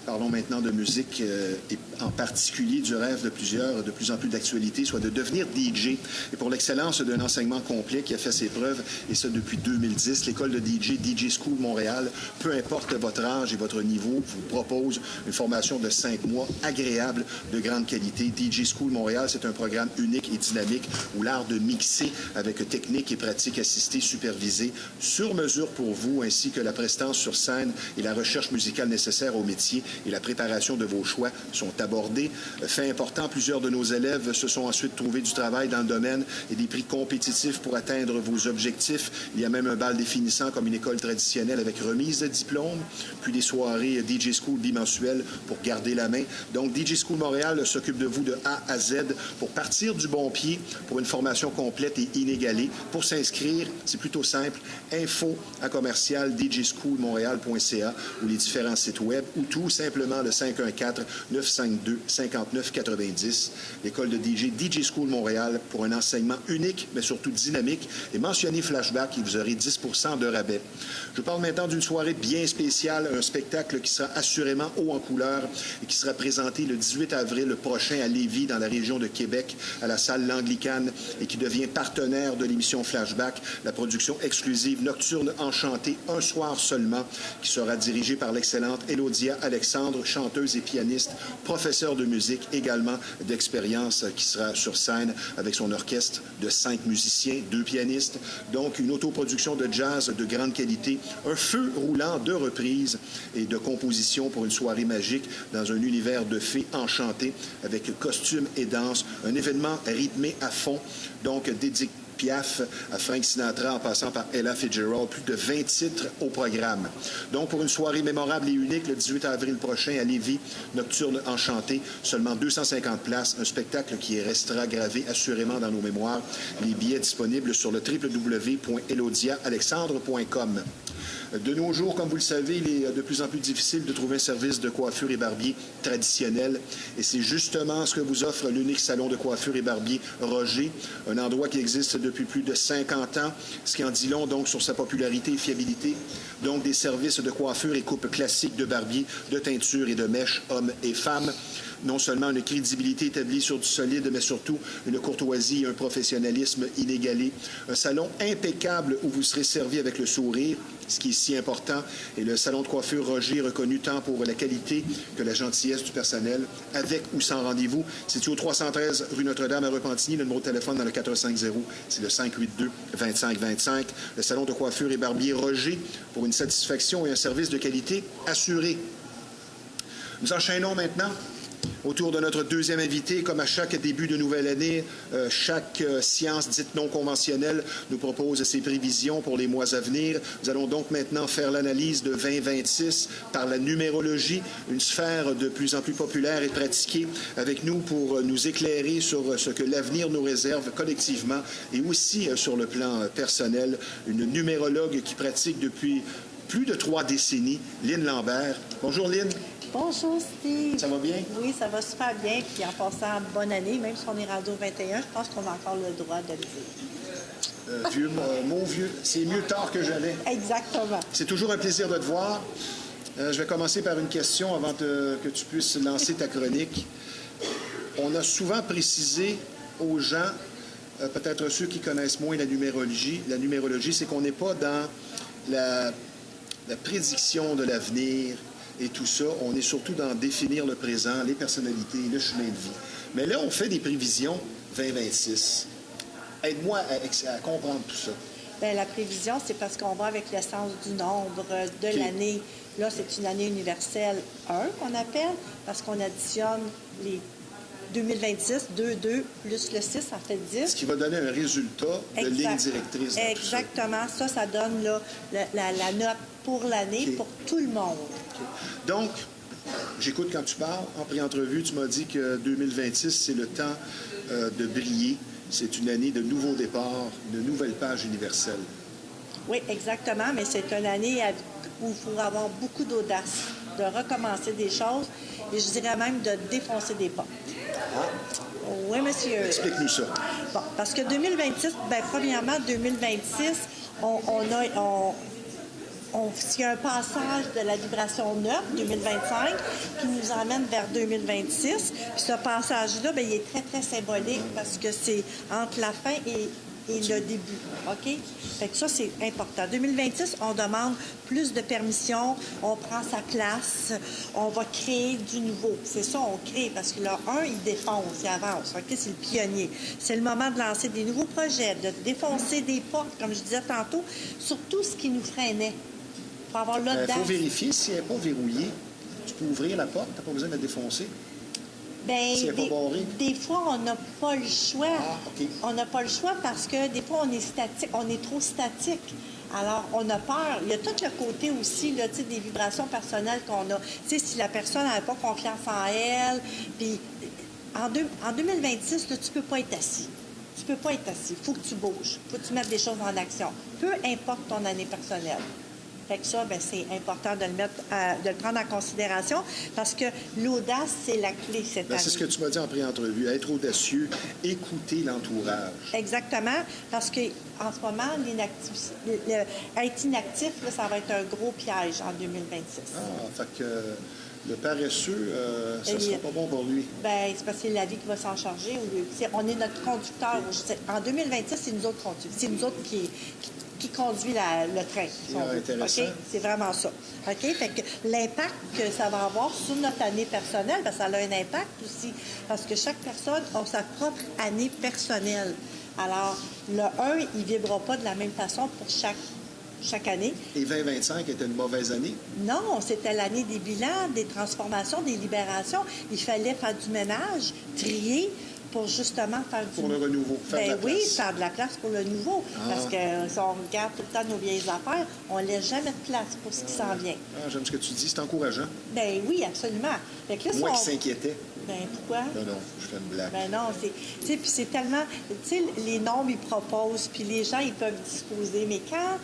Parlons maintenant de musique et en particulier du rêve de plusieurs, de plus en plus d'actualité, soit de devenir DJ. Et pour l'excellence d'un enseignement complet qui a fait ses preuves, et ça depuis 2010, l'école de DJ, DJ School Montréal, peu importe votre âge et votre niveau, vous propose une formation de 5 mois agréable, de grande qualité. DJ School Montréal, c'est un programme unique et dynamique où l'art de mixer avec technique et pratique assistée supervisée sur mesure pour vous, ainsi que la prestance sur scène et la recherche musicale nécessaire au métier et la préparation de vos choix sont abordés. Fait important, plusieurs de nos élèves se sont ensuite trouvés du travail dans le domaine et des prix compétitifs pour atteindre vos objectifs. Il y a même un bal définissant comme une école traditionnelle avec remise de diplôme, puis des soirées DJ School bimensuelles pour garder la main. Donc, DJ School Montréal s'occupe de vous de A à Z pour partir du bon pied pour une formation complète et inégalée. Pour s'inscrire, c'est plutôt simple. info@djschoolmontréal.ca ou les différents sites web ou tout simplement le 514-952-5990. L'école de DJ, DJ School Montréal, pour un enseignement unique, mais surtout dynamique. Et mentionnez Flashback et vous aurez 10 % de rabais. Je parle maintenant d'une soirée bien spéciale, un spectacle qui sera assurément haut en couleur et qui sera présenté le 18 avril prochain à Lévis, dans la région de Québec, à la salle L'Anglicane, et qui devient partenaire de l'émission Flashback, la production exclusive Nocturne Enchantée, un soir seulement, qui sera dirigée par l'excellente Elodia Alexandre, chanteuse et pianiste, professeure de musique également d'expérience, qui sera sur scène avec son orchestre de 5 musiciens, 2 pianistes. Donc, une autoproduction de jazz de grande qualité, un feu roulant de reprises et de compositions pour une soirée magique dans un univers de fées enchantées avec costumes et danse, un événement rythmé à fond, donc dédié Piaf à Frank Sinatra en passant par Ella Fitzgerald, plus de 20 titres au programme. Donc, pour une soirée mémorable et unique, le 18 avril prochain à Lévis, Nocturne Enchantée, seulement 250 places, un spectacle qui restera gravé assurément dans nos mémoires. Les billets disponibles sur le www.elodiaalexandre.com. De nos jours, comme vous le savez, il est de plus en plus difficile de trouver un service de coiffure et barbier traditionnel. Et c'est justement ce que vous offre l'unique salon de coiffure et barbier Roger, un endroit qui existe depuis plus de 50 ans, ce qui en dit long donc sur sa popularité et fiabilité. Donc des services de coiffure et coupe classique de barbier, de teinture et de mèches, hommes et femmes. Non seulement une crédibilité établie sur du solide, mais surtout une courtoisie et un professionnalisme inégalé. Un salon impeccable où vous serez servi avec le sourire, ce qui est si important. Et le salon de coiffure Roger, reconnu tant pour la qualité que la gentillesse du personnel, avec ou sans rendez-vous. C'est au 313 rue Notre-Dame à Repentigny. Le numéro de téléphone dans le 450, c'est le 582-2525. Le salon de coiffure et barbier Roger pour une satisfaction et un service de qualité assuré. Nous enchaînons maintenant autour de notre deuxième invité. Comme à chaque début de nouvelle année, chaque science dite non conventionnelle nous propose ses prévisions pour les mois à venir. Nous allons donc maintenant faire l'analyse de 2026 par la numérologie, une sphère de plus en plus populaire et pratiquée, avec nous pour nous éclairer sur ce que l'avenir nous réserve collectivement et aussi sur le plan personnel. Une numérologue qui pratique depuis plus de 3 décennies, Lynn Lambert. Bonjour Lynn. Bonjour Steve. Ça va bien? Oui, ça va super bien. Puis en passant, bonne année, même si on est rendu au 21, je pense qu'on a encore le droit de le dire. Vieux, mon vieux, c'est mieux tard que jamais. Exactement. C'est toujours un plaisir de te voir. Je vais commencer par une question avant que tu puisses lancer ta chronique. On a souvent précisé aux gens, peut-être ceux qui connaissent moins la numérologie, c'est qu'on n'est pas dans la prédiction de l'avenir et tout ça. On est surtout dans définir le présent, les personnalités, le chemin de vie. Mais là, on fait des prévisions 2026. Aide-moi à comprendre tout ça. Bien, la prévision, c'est parce qu'on va avec l'essence du nombre de l'année. Là, c'est une année universelle 1 qu'on appelle, parce qu'on additionne les 2026, 2, 2, plus le 6, ça fait 10. Ce qui va donner un résultat de ligne directrice. Exactement. Ça donne là, la note pour l'année, pour tout le monde. Donc, j'écoute quand tu parles. En pré-entrevue, tu m'as dit que 2026, c'est le temps de briller. C'est une année de nouveaux départs, de nouvelles pages universelles. Oui, exactement, mais c'est une année où il faut avoir beaucoup d'audace, de recommencer des choses et je dirais même de défoncer des portes. Ah. Oui, monsieur. Explique-nous ça. Bon, parce que 2026, bien, premièrement, 2026, il y a un passage de la vibration 9, 2025, qui nous emmène vers 2026. Puis ce passage-là, bien, il est très, très symbolique parce que c'est entre la fin et le début. OK? Fait que ça, c'est important. 2026, on demande plus de permissions, on prend sa place, on va créer du nouveau. C'est ça, on crée, parce que là, il défonce, il avance. OK? C'est le pionnier. C'est le moment de lancer des nouveaux projets, de défoncer des portes, comme je disais tantôt, sur tout ce qui nous freinait. Pour avoir l'audace. Il faut vérifier si elle n'est pas verrouillée. Tu peux ouvrir la porte, tu n'as pas besoin de la défoncer. Bien, si elle n'est pas barrée. Des fois, on n'a pas le choix. Ah, OK. On n'a pas le choix parce que des fois, on est statique, on est trop statique. Alors, on a peur. Il y a tout le côté aussi là, des vibrations personnelles qu'on a. Tu sais, si la personne n'a pas confiance en elle, puis en 2026, là, tu ne peux pas être assis. Tu ne peux pas être assis. Il faut que tu bouges. Il faut que tu mettes des choses en action. Peu importe ton année personnelle. Fait que ça, bien, c'est important de le prendre en considération parce que l'audace, c'est la clé cette année. C'est ce que tu m'as dit en pré-entrevue. Être audacieux, écouter l'entourage. Exactement, parce qu'en ce moment, être inactif, là, ça va être un gros piège en 2026. Ah, fait que le paresseux, ça ne sera pas bon pour lui. Bien, c'est parce que c'est la vie qui va s'en charger. On est notre conducteur. En 2026, c'est nous autres qui conduit le train. Si on veut. Intéressant. Okay? C'est vraiment ça. OK? Fait que l'impact que ça va avoir sur notre année personnelle, bien, ça a un impact aussi. Parce que chaque personne a sa propre année personnelle. Alors, le 1, il ne vibrera pas de la même façon pour chaque année. Et 2025 était une mauvaise année? Non, c'était l'année des bilans, des transformations, des libérations. Il fallait faire du ménage, trier, pour justement faire Pour le renouveau, faire de la place. faire de la place pour le nouveau. Parce que si on regarde tout le temps nos vieilles affaires, on ne laisse jamais de place pour ce qui s'en vient. Ah, j'aime ce que tu dis, c'est encourageant. Bien oui, absolument. Fait que là, Moi qui s'inquiétais. Bien, pourquoi? Non, je fais une blague. Ben non, puis c'est tellement... Tu sais, les nombres, ils proposent, puis les gens, ils peuvent disposer. Mais quand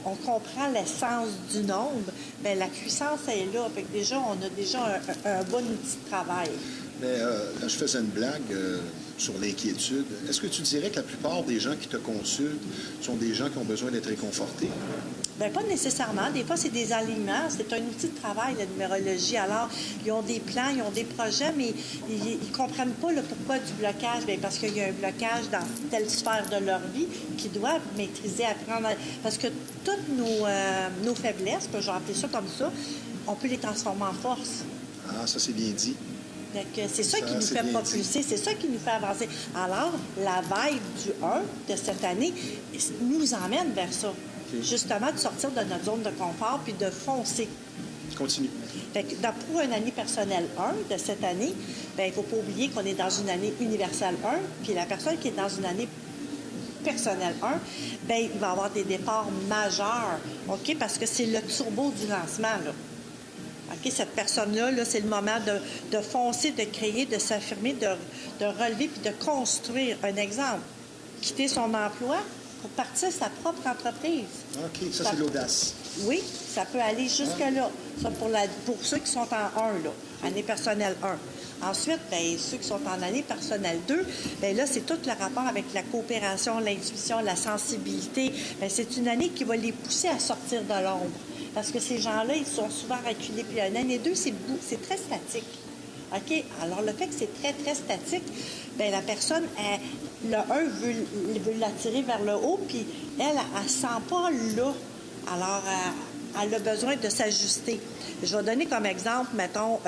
on comprend l'essence du nombre, bien, la puissance est là. Fait que déjà, on a déjà un bon outil de travail. Mais là, je faisais une blague sur l'inquiétude. Est-ce que tu dirais que la plupart des gens qui te consultent sont des gens qui ont besoin d'être réconfortés? Bien, pas nécessairement. Des fois, c'est des alignements. C'est un outil de travail, la numérologie. Alors, ils ont des plans, ils ont des projets, mais ils ne comprennent pas le pourquoi du blocage. Bien, parce qu'il y a un blocage dans telle sphère de leur vie qu'ils doivent maîtriser, apprendre. Parce que toutes nos faiblesses, je vais appeler ça comme ça, on peut les transformer en force. Ah, ça, c'est bien dit. C'est ça qui nous fait propulser, c'est ça qui nous fait avancer. Alors, la vibe du 1 de cette année nous emmène vers ça. Okay. Justement, de sortir de notre zone de confort puis de foncer. Continue. Fait que pour une année personnelle 1 de cette année, bien, il ne faut pas oublier qu'on est dans une année universelle 1, puis la personne qui est dans une année personnelle 1, bien, il va avoir des départs majeurs, OK? Parce que c'est le turbo du lancement, là. OK, cette personne-là, là, c'est le moment de foncer, de créer, de s'affirmer, de relever puis de construire. Un exemple, quitter son emploi pour partir sa propre entreprise. OK, ça c'est l'audace. Oui, ça peut aller jusque-là. Ça pour ceux qui sont en 1, là, année personnelle 1. Ensuite, bien, ceux qui sont en année personnelle 2, bien là, c'est tout le rapport avec la coopération, l'intuition, la sensibilité. Bien, c'est une année qui va les pousser à sortir de l'ombre. Parce que ces gens-là, ils sont souvent reculés. Puis une année 2, c'est très statique. OK? Alors, le fait que c'est très, très statique, bien, la personne, le 1 veut l'attirer vers le haut, puis elle ne sent pas là. Alors, elle a besoin de s'ajuster. Je vais donner comme exemple, mettons,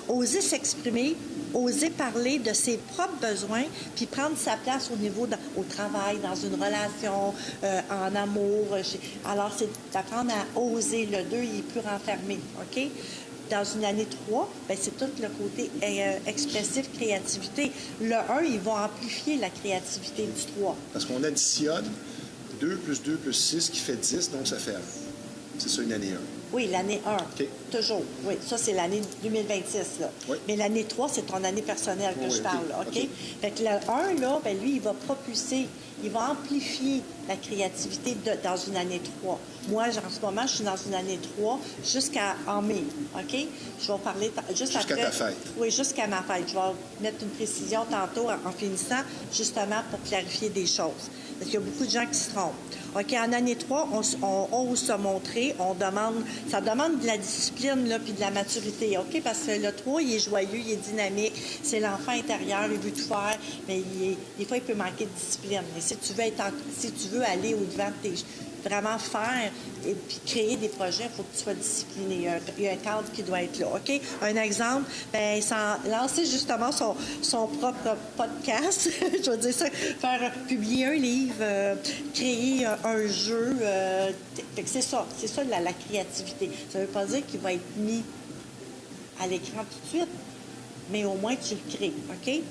oser s'exprimer oser parler de ses propres besoins, puis prendre sa place au niveau au travail, dans une relation, en amour. Alors, c'est d'apprendre à oser. Le 2, il est plus renfermé, OK? Dans une année 3, bien, c'est tout le côté expressif, créativité. Le 1, ils vont amplifier la créativité du 3. Parce qu'on additionne 2 plus 2 plus 6 qui fait 10, donc ça fait 1. C'est ça, une année 1. Oui, l'année 1. OK. Toujours. Oui, ça, c'est l'année 2026. Là. Oui. Mais l'année 3, c'est ton année personnelle que Oui, je parle. OK. Là, OK? Fait que le 1, là, bien, lui, il va propulser, il va amplifier la créativité dans une année 3. Moi, en ce moment, je suis dans une année 3 jusqu'en mai. OK? Je vais parler juste Jusqu'à après. ta fête. Oui, jusqu'à ma fête. Je vais mettre une précision tantôt en finissant, justement pour clarifier des choses. Parce qu'il y a beaucoup de gens qui se trompent. OK, en année 3, on ose se montrer, ça demande de la discipline là, puis de la maturité, OK? Parce que le 3, il est joyeux, il est dynamique, c'est l'enfant intérieur, il veut tout faire, mais des fois, il peut manquer de discipline. Mais si tu veux aller au-devant de vraiment faire et puis créer des projets, il faut que tu sois discipliné. Il y a un cadre qui doit être là, OK? Un exemple, bien, lancer justement son propre podcast, je veux dire ça, publier un livre, créer un jeu. Fait que c'est ça la créativité. Ça ne veut pas dire qu'il va être mis à l'écran tout de suite, mais au moins tu le crées, OK?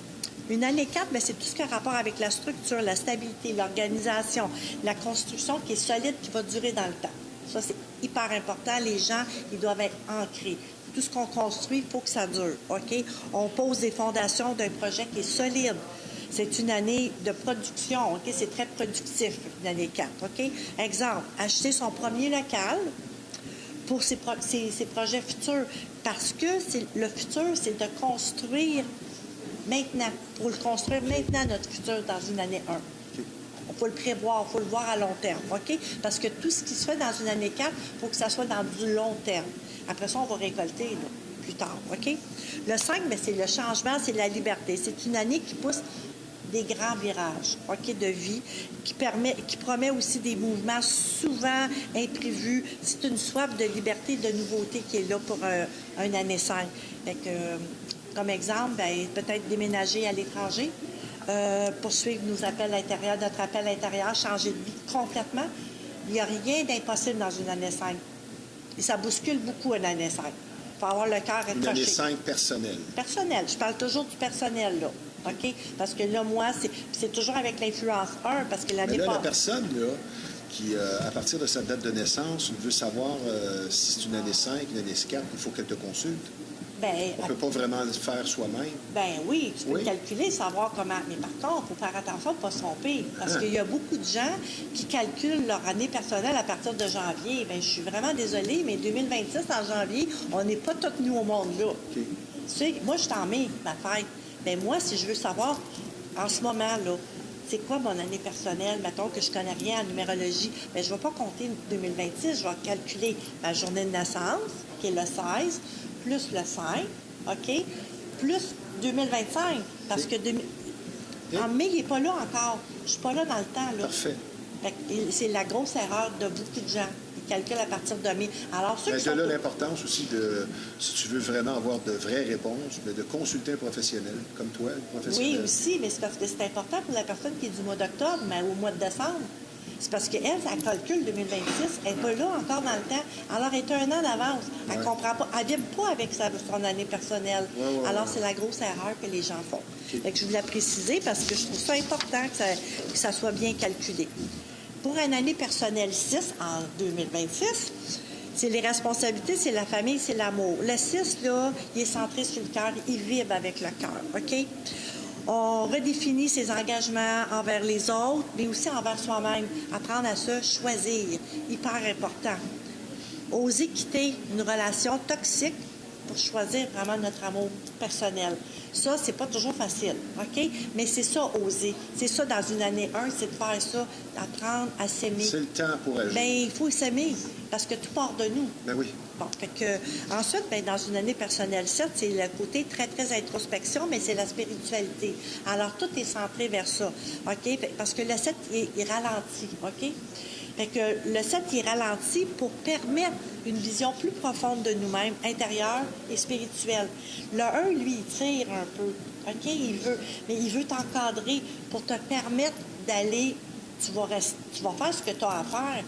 Une année 4, bien, c'est tout ce qui a rapport avec la structure, la stabilité, l'organisation, la construction qui est solide, qui va durer dans le temps. Ça, c'est hyper important. Les gens, ils doivent être ancrés. Tout ce qu'on construit, il faut que ça dure, OK? On pose des fondations d'un projet qui est solide. C'est une année de production, OK? C'est très productif, une année 4, OK? Exemple, acheter son premier local pour ses projets futurs. Parce que le futur, c'est de construire maintenant, pour le construire maintenant, notre futur, dans une année 1. Il faut le prévoir, il faut le voir à long terme, OK? Parce que tout ce qui se fait dans une année 4, il faut que ça soit dans du long terme. Après ça, on va récolter là, plus tard, OK? Le 5, bien, c'est le changement, c'est la liberté. C'est une année qui pousse des grands virages, OK, de vie, qui promet aussi des mouvements souvent imprévus. C'est une soif de liberté, de nouveauté qui est là pour une année 5. Fait que, comme exemple, bien, peut-être déménager à l'étranger, poursuivre notre appel intérieur, changer de vie complètement. Il n'y a rien d'impossible dans une année 5. Et ça bouscule beaucoup une année 5. Il faut avoir le cœur accroché. Une année 5 personnelle. Personnel. Je parle toujours du personnel, là. OK? Parce que là, moi, c'est toujours avec l'influence 1, parce que l'année Mais là, passée... la personne, là, qui, à partir de sa date de naissance, veut savoir si c'est une année 5, une année 4, il faut qu'elle te consulte. Ben, On ne peut pas vraiment le faire soi-même. Ben oui, tu peux calculer, savoir comment. Mais par contre, il faut faire attention de ne pas se tromper. Parce qu'il y a beaucoup de gens qui calculent leur année personnelle à partir de janvier. Bien, je suis vraiment désolée, mais 2026, en janvier, on n'est pas tous nus au monde là. Okay. Tu sais, moi, je t'en mets ma fête. Bien, moi, si je veux savoir, en ce moment, là, c'est quoi mon année personnelle, mettons que je connais rien en numérologie, bien, je ne vais pas compter 2026, je vais calculer ma journée de naissance, qui est le 16, plus le 5, OK, plus 2025, parce que en mai, il n'est pas là encore. Je ne suis pas là dans le temps, là. Parfait. C'est la grosse erreur de beaucoup de gens. Ils calculent à partir de mai. Alors, ceux qui de sont... là l'importance aussi de, si tu veux vraiment avoir de vraies réponses, de consulter un professionnel, comme toi, un professionnel. Oui, aussi, mais c'est parce que c'est important pour la personne qui est du mois d'octobre, mais au mois de décembre. C'est parce qu'elle, elle calcule 2026, elle n'est pas là encore dans le temps. Alors, elle est un an d'avance. Elle ne comprend pas. Elle ne vibre pas avec son année personnelle. Alors, c'est la grosse erreur que les gens font. Fait que je voulais préciser parce que je trouve ça important que ça soit bien calculé. Pour une année personnelle 6, en 2026, c'est les responsabilités, c'est la famille, c'est l'amour. Le 6, là, il est centré sur le cœur, il vibre avec le cœur, OK? On redéfinit ses engagements envers les autres, mais aussi envers soi-même. Apprendre à se choisir, hyper important. Oser quitter une relation toxique pour choisir vraiment notre amour personnel. Ça, c'est pas toujours facile, OK? Mais c'est ça, oser. C'est ça, dans une année 1, c'est de faire ça, d'apprendre à s'aimer. C'est le temps pour agir. Bien, il faut s'aimer, parce que tout part de nous. Ben oui. Bon, fait que, ensuite, bien, dans une année personnelle 7, c'est le côté très, très introspection, mais c'est la spiritualité. Alors, tout est centré vers ça, OK? Parce que le 7, il ralentit, OK? Fait que le 7, il ralentit pour permettre une vision plus profonde de nous-mêmes, intérieure et spirituelle. Le 1, lui, il tire un peu. OK? Mais il veut t'encadrer pour te permettre d'aller. Tu vas faire ce que tu as à faire,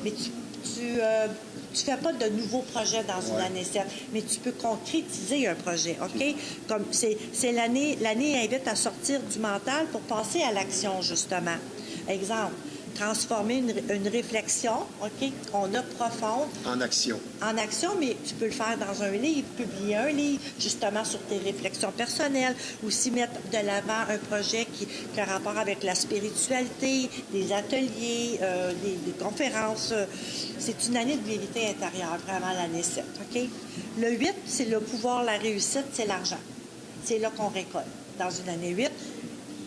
mais tu fais pas de nouveaux projets dans une année 7, mais tu peux concrétiser un projet, OK? Comme c'est l'année invite à sortir du mental pour passer à l'action, justement. Exemple, transformer une réflexion, OK, qu'on a profonde. En action. En action, mais tu peux le faire dans un livre, publier un livre, justement, sur tes réflexions personnelles, aussi mettre de l'avant un projet qui a rapport avec la spiritualité, des ateliers, des conférences. C'est une année de vérité intérieure, vraiment, l'année 7, OK? Le 8, c'est le pouvoir, la réussite, c'est l'argent. C'est là qu'on récolte. Dans une année 8,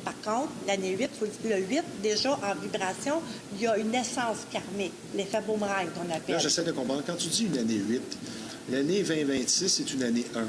par contre, l'année 8, le 8, déjà en vibration, il y a une essence karmique, l'effet boomerang qu'on appelle. Là, j'essaie de comprendre. Quand tu dis une année 8, l'année 2026, c'est une année 1. Oui.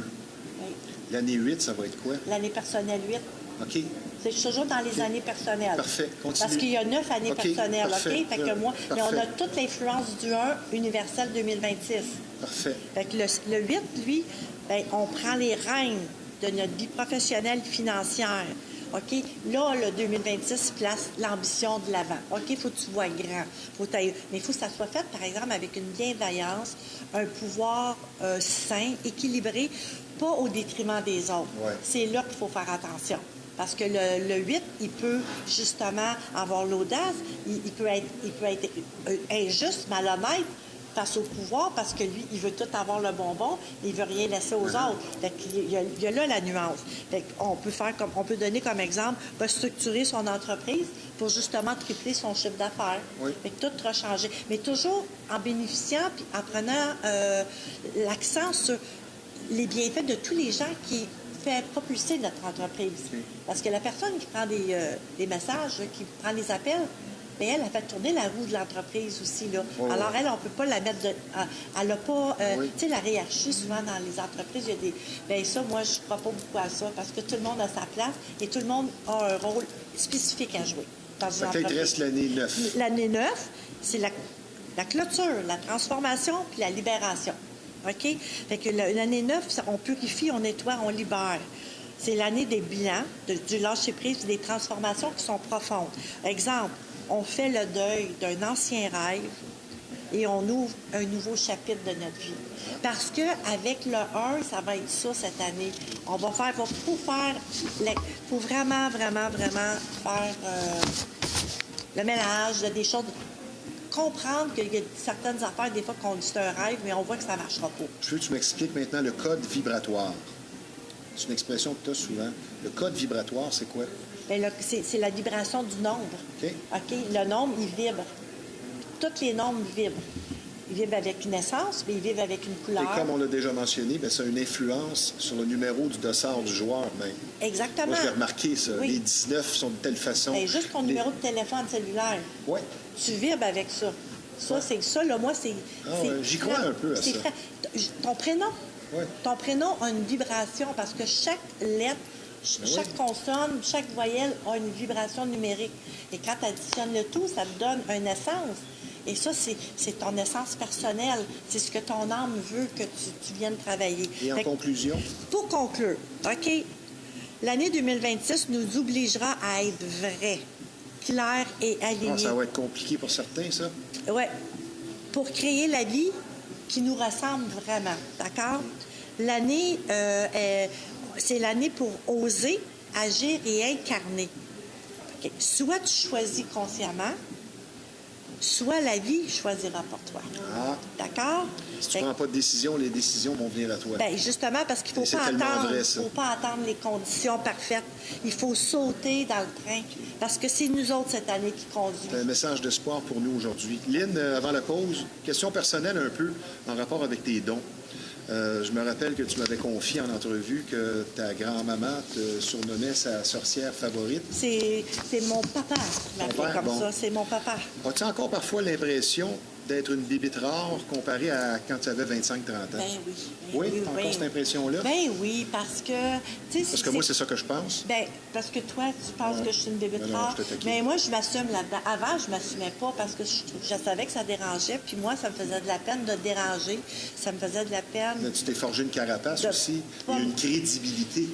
L'année 8, ça va être quoi? L'année personnelle 8. OK. C'est toujours dans les années personnelles. Parfait. Continue. Parce qu'il y a 9 années personnelles, parfait. OK? Fait que moi, mais Parfait. on a toute l'influence du 1 universel 2026. Parfait. Fait que le 8, lui, bien, on prend les rênes de notre vie professionnelle et financière. OK? Là, le 2026 place l'ambition de l'avant. OK? Il faut que tu vois grand. Mais il faut que ça soit fait, par exemple, avec une bienveillance, un pouvoir sain, équilibré, pas au détriment des autres. Ouais. C'est là qu'il faut faire attention. Parce que le 8, il peut justement avoir l'audace, il peut être injuste, malhonnête face au pouvoir, parce que lui, il veut tout avoir le bonbon, mais il veut rien laisser aux autres. Fait qu'il y a là la nuance. Fait qu'on on peut donner comme exemple, va structurer son entreprise pour justement tripler son chiffre d'affaires. Oui. Fait que tout va changer. Mais toujours en bénéficiant puis en prenant l'accent sur les bienfaits de tous les gens qui fait propulser notre entreprise. Okay. Parce que la personne qui prend des messages, qui prend des appels, bien, elle a fait tourner la roue de l'entreprise aussi. Là. Oh, alors, elle, on ne peut pas la mettre elle n'a pas... Oui. Tu sais, la hiérarchie, souvent, dans les entreprises, il y a des... Bien, ça, moi, je ne crois pas beaucoup à ça, parce que tout le monde a sa place et tout le monde a un rôle spécifique à jouer dans une Peut-être entreprise. reste l'année 9. L'année 9, c'est la clôture, la transformation puis la libération. OK? Fait que l'année 9, on purifie, on nettoie, on libère. C'est l'année des bilans, du lâcher-prise, des transformations qui sont profondes. Exemple, on fait le deuil d'un ancien rêve et on ouvre un nouveau chapitre de notre vie. Parce qu'avec le 1, ça va être ça cette année. On va faire, faut vraiment, vraiment, vraiment faire le ménage des choses. Comprendre qu'il y a certaines affaires, des fois, qu'on dit c'est un rêve, mais on voit que ça ne marchera pas. Je veux que tu m'expliques maintenant le code vibratoire. C'est une expression que tu as souvent. Le code vibratoire, c'est quoi? Bien, c'est la vibration du nombre. OK. OK? Le nombre, il vibre. Tous les nombres vibrent. Ils vivent avec une essence, mais ils vivent avec une couleur. Et comme on l'a déjà mentionné, bien, ça a une influence sur le numéro du dossard du joueur même. Exactement. Moi, je l'ai remarqué, ça. Oui. Les 19 sont de telle façon. Bien, juste ton numéro de téléphone cellulaire. Oui. Tu vibres avec ça. Ça, c'est ça, là, moi, c'est... Ah ouais, j'y crois un peu à ça. Ton prénom. Oui. Ton prénom a une vibration parce que chaque lettre, chaque consonne, chaque voyelle a une vibration numérique. Et quand tu additionnes le tout, ça te donne une essence. Et ça, c'est ton essence personnelle. C'est ce que ton âme veut que tu viennes travailler. Et en conclusion? Pour conclure, OK, l'année 2026 nous obligera à être vrais, clairs et alignés. Ah, ça va être compliqué pour certains, ça? Oui. Pour créer la vie qui nous ressemble vraiment. D'accord? L'année, c'est l'année pour oser, agir et incarner. Okay. Soit tu choisis consciemment, soit la vie choisira pour toi. Ah. D'accord? Si tu ne prends pas de décision, les décisions vont venir à toi. Bien, justement, parce qu'il ne C'est faut pas tellement attendre. vrai, ça. Faut pas attendre les conditions parfaites. Il faut sauter dans le train. Parce que c'est nous autres cette année qui C'est conduisent. un message d'espoir pour nous aujourd'hui. Lynn, avant la pause, question personnelle un peu en rapport avec tes dons. Je me rappelle que tu m'avais confié en entrevue que ta grand-maman te surnommait sa sorcière favorite. C'est mon papa qui m'a Ton fait père, comme bon. ça. C'est mon papa. As-tu encore parfois l'impression d'être une bibite rare comparée à quand tu avais 25-30 ans? Ben oui. Oui, t'as encore cette impression-là? Ben oui, parce que... Parce que moi, c'est ça que je pense. Ben, parce que toi, tu penses que je suis une bébête Non, rare. je te taquine. Mais moi, je m'assume là-dedans. Avant, je m'assumais pas parce que je savais que ça dérangeait. Puis moi, ça me faisait de la peine de déranger. Ça me faisait de la peine... Là, tu t'es forgé une carapace aussi et une crédibilité.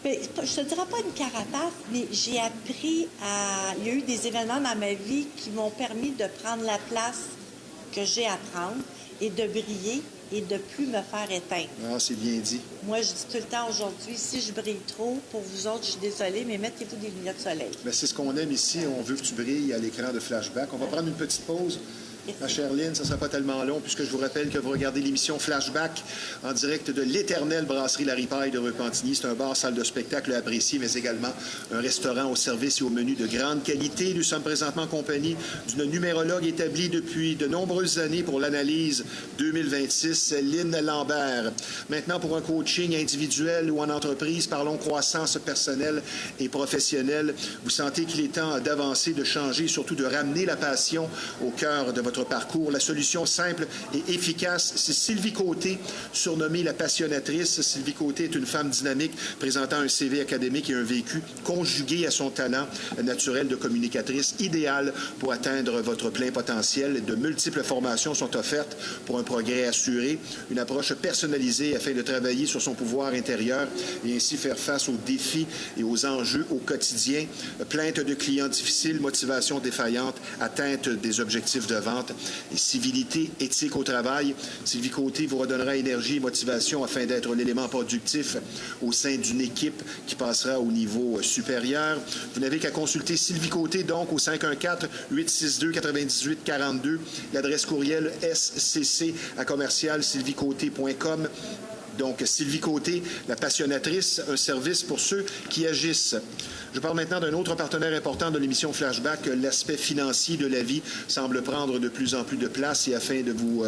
Ben, je te dirais pas une carapace, mais j'ai appris à... Il y a eu des événements dans ma vie qui m'ont permis de prendre la place que j'ai à prendre et de briller et de plus me faire éteindre. Ah, c'est bien dit. Moi, je dis tout le temps aujourd'hui, si je brille trop, pour vous autres, je suis désolée, mais mettez-vous des lunettes de soleil. Bien, c'est ce qu'on aime ici. On veut que tu brilles à l'écran de Flashback. On va prendre une petite pause. Ma chère Lynn, ça ne sera pas tellement long puisque je vous rappelle que vous regardez l'émission Flashback en direct de l'éternelle brasserie La Ripaille de Repentigny. C'est un bar, salle de spectacle apprécié, mais également un restaurant au service et au menu de grande qualité. Nous sommes présentement en compagnie d'une numérologue établie depuis de nombreuses années pour l'analyse 2026, Lynn Lambert. Maintenant, pour un coaching individuel ou en entreprise, parlons croissance personnelle et professionnelle. Vous sentez qu'il est temps d'avancer, de changer, surtout de ramener la passion au cœur de votre parcours. La solution simple et efficace, c'est Sylvie Côté, surnommée la passionnatrice. Sylvie Côté est une femme dynamique présentant un CV académique et un vécu conjugué à son talent naturel de communicatrice, idéal pour atteindre votre plein potentiel. De multiples formations sont offertes pour un progrès assuré, une approche personnalisée afin de travailler sur son pouvoir intérieur et ainsi faire face aux défis et aux enjeux au quotidien. Plainte de clients difficiles, motivation défaillante, atteinte des objectifs de vente et civilité, éthique au travail. Sylvie Côté vous redonnera énergie et motivation afin d'être l'élément productif au sein d'une équipe qui passera au niveau supérieur. Vous n'avez qu'à consulter Sylvie Côté, donc, au 514-862-9842. L'adresse courriel scc@sylviecoté.com. Donc, Sylvie Côté, la passionnatrice, un service pour ceux qui agissent. Je parle maintenant d'un autre partenaire important de l'émission Flashback. L'aspect financier de la vie semble prendre de plus en plus de place et afin de vous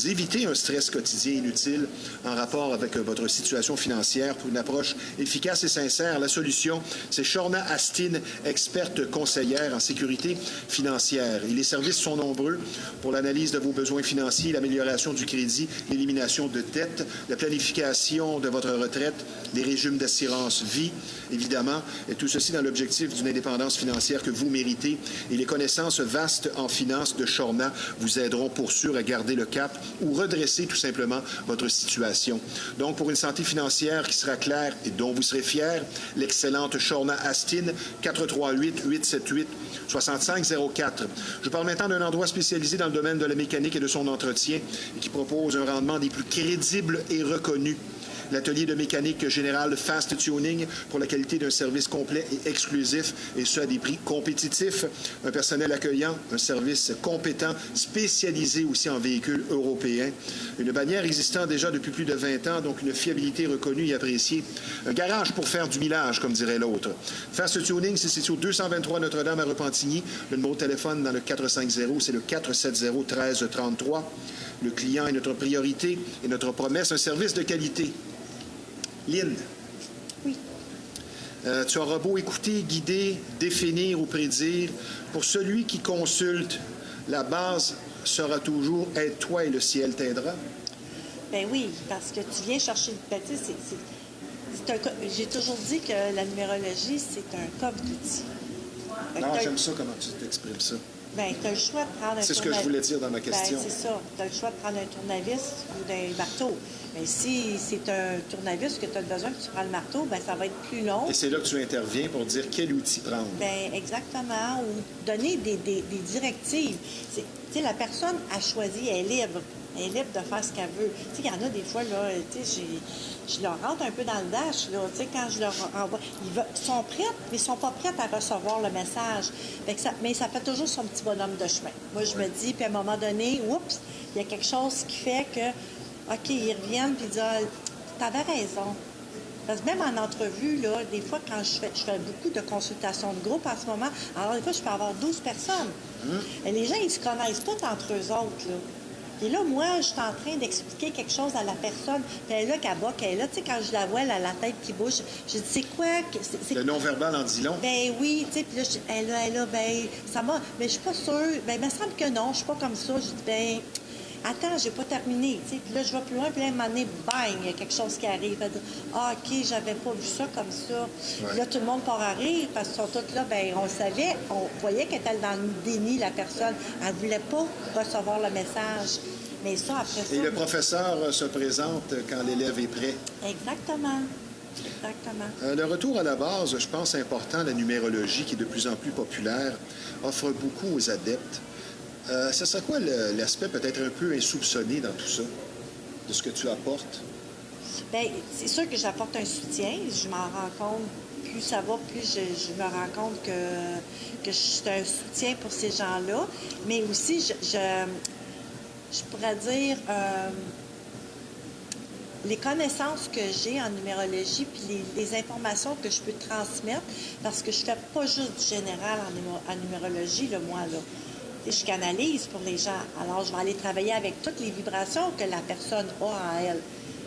éviter un stress quotidien inutile en rapport avec votre situation financière pour une approche efficace et sincère, la solution, c'est Shorna Astin, experte conseillère en sécurité financière. Et les services sont nombreux pour l'analyse de vos besoins financiers, l'amélioration du crédit, l'élimination de dettes, la planification de votre retraite, les régimes d'assurance vie, évidemment, et tout ceci dans l'objectif d'une indépendance financière que vous méritez. Et les connaissances vastes en finance de Shorna vous aideront pour sûr à garder le cap ou redresser tout simplement votre situation. Donc, pour une santé financière qui sera claire et dont vous serez fier, l'excellente Shorna Astin, 438-878-6504. Je parle maintenant d'un endroit spécialisé dans le domaine de la mécanique et de son entretien et qui propose un rendement des plus crédibles et reconnus. L'atelier de mécanique générale Fast Tuning pour la qualité d'un service complet et exclusif, et ce à des prix compétitifs. Un personnel accueillant, un service compétent, spécialisé aussi en véhicules européens. Une bannière existant déjà depuis plus de 20 ans, donc une fiabilité reconnue et appréciée. Un garage pour faire du millage, comme dirait l'autre. Fast Tuning, c'est situé au 223 Notre-Dame à Repentigny. Le numéro de téléphone dans le 450, c'est le 470-1333. Le client est notre priorité et notre promesse, un service de qualité. Lynn. Oui. Tu auras beau écouter, guider, définir ou prédire. Pour celui qui consulte, la base sera toujours « Aide-toi et le ciel t'aidera ». Ben oui, parce que tu viens chercher... Ben, tu sais, j'ai toujours dit que la numérologie, c'est un coffre d'outils. Non, j'aime ça, comment tu t'exprimes ça. Bien, tu as le choix de prendre un C'est ce que je voulais dire dans ma question. Ben, c'est ça. Tu as le choix de prendre un tournevis ou d'un marteau. Mais si c'est un tournevis que tu as besoin que tu prends le marteau, bien, ça va être plus long. Et c'est là que tu interviens pour dire quel outil prendre. Bien, exactement. Ou donner des directives. Tu sais, la personne a choisi, elle est libre. Elle est libre de faire ce qu'elle veut. Tu sais, il y en a des fois, là, tu sais, je leur rentre un peu dans le dash, là. Tu sais, quand je leur envoie... Ils sont prêts, mais ils sont pas prêts à recevoir le message. Mais ça fait toujours son petit bonhomme de chemin. Moi, je me dis, puis à un moment donné, oups, il y a quelque chose qui fait que, OK, ils reviennent, puis ils disent, ah, t'avais raison. Parce que même en entrevue, là, des fois, quand je fais beaucoup de consultations de groupe en ce moment, alors des fois, je peux avoir 12 personnes. Et les gens, ils se connaissent pas entre eux autres, là. Et là, moi, je suis en train d'expliquer quelque chose à la personne. Puis elle est là, qu'elle est là. Tu sais, quand je la vois, elle a la tête qui bouge, je dis, c'est quoi? Le non-verbal en dit long. Ben oui, tu sais, puis là, elle est là, ben, ça va. Mais je suis pas sûre. Ben, il me semble que non, je suis pas comme ça. Je dis, ben, attends, j'ai pas terminé, tu sais. Puis là, je vais plus loin, puis là, à un moment donné, bang, il y a quelque chose qui arrive. Elle dit, ah, OK, j'avais pas vu ça comme ça. Ouais. Puis là, tout le monde part à rire, parce qu'ils sont tous là, ben, on savait, on voyait qu'elle était dans le déni, la personne. Elle voulait pas recevoir le message. Mais ça, après ça... Et le professeur se présente quand l'élève est prêt. Exactement. Exactement. Le retour à la base, je pense important, la numérologie, qui est de plus en plus populaire, offre beaucoup aux adeptes. Ce serait quoi l'aspect peut-être un peu insoupçonné dans tout ça, de ce que tu apportes? Bien, c'est sûr que j'apporte un soutien. Je m'en rends compte. Plus ça va, plus je me rends compte que je suis un soutien pour ces gens-là. Mais aussi, je pourrais dire... les connaissances que j'ai en numérologie, puis les informations que je peux transmettre, parce que je fais pas juste du général en numérologie, là, moi, là. Et je canalise pour les gens. Alors, je vais aller travailler avec toutes les vibrations que la personne a en elle.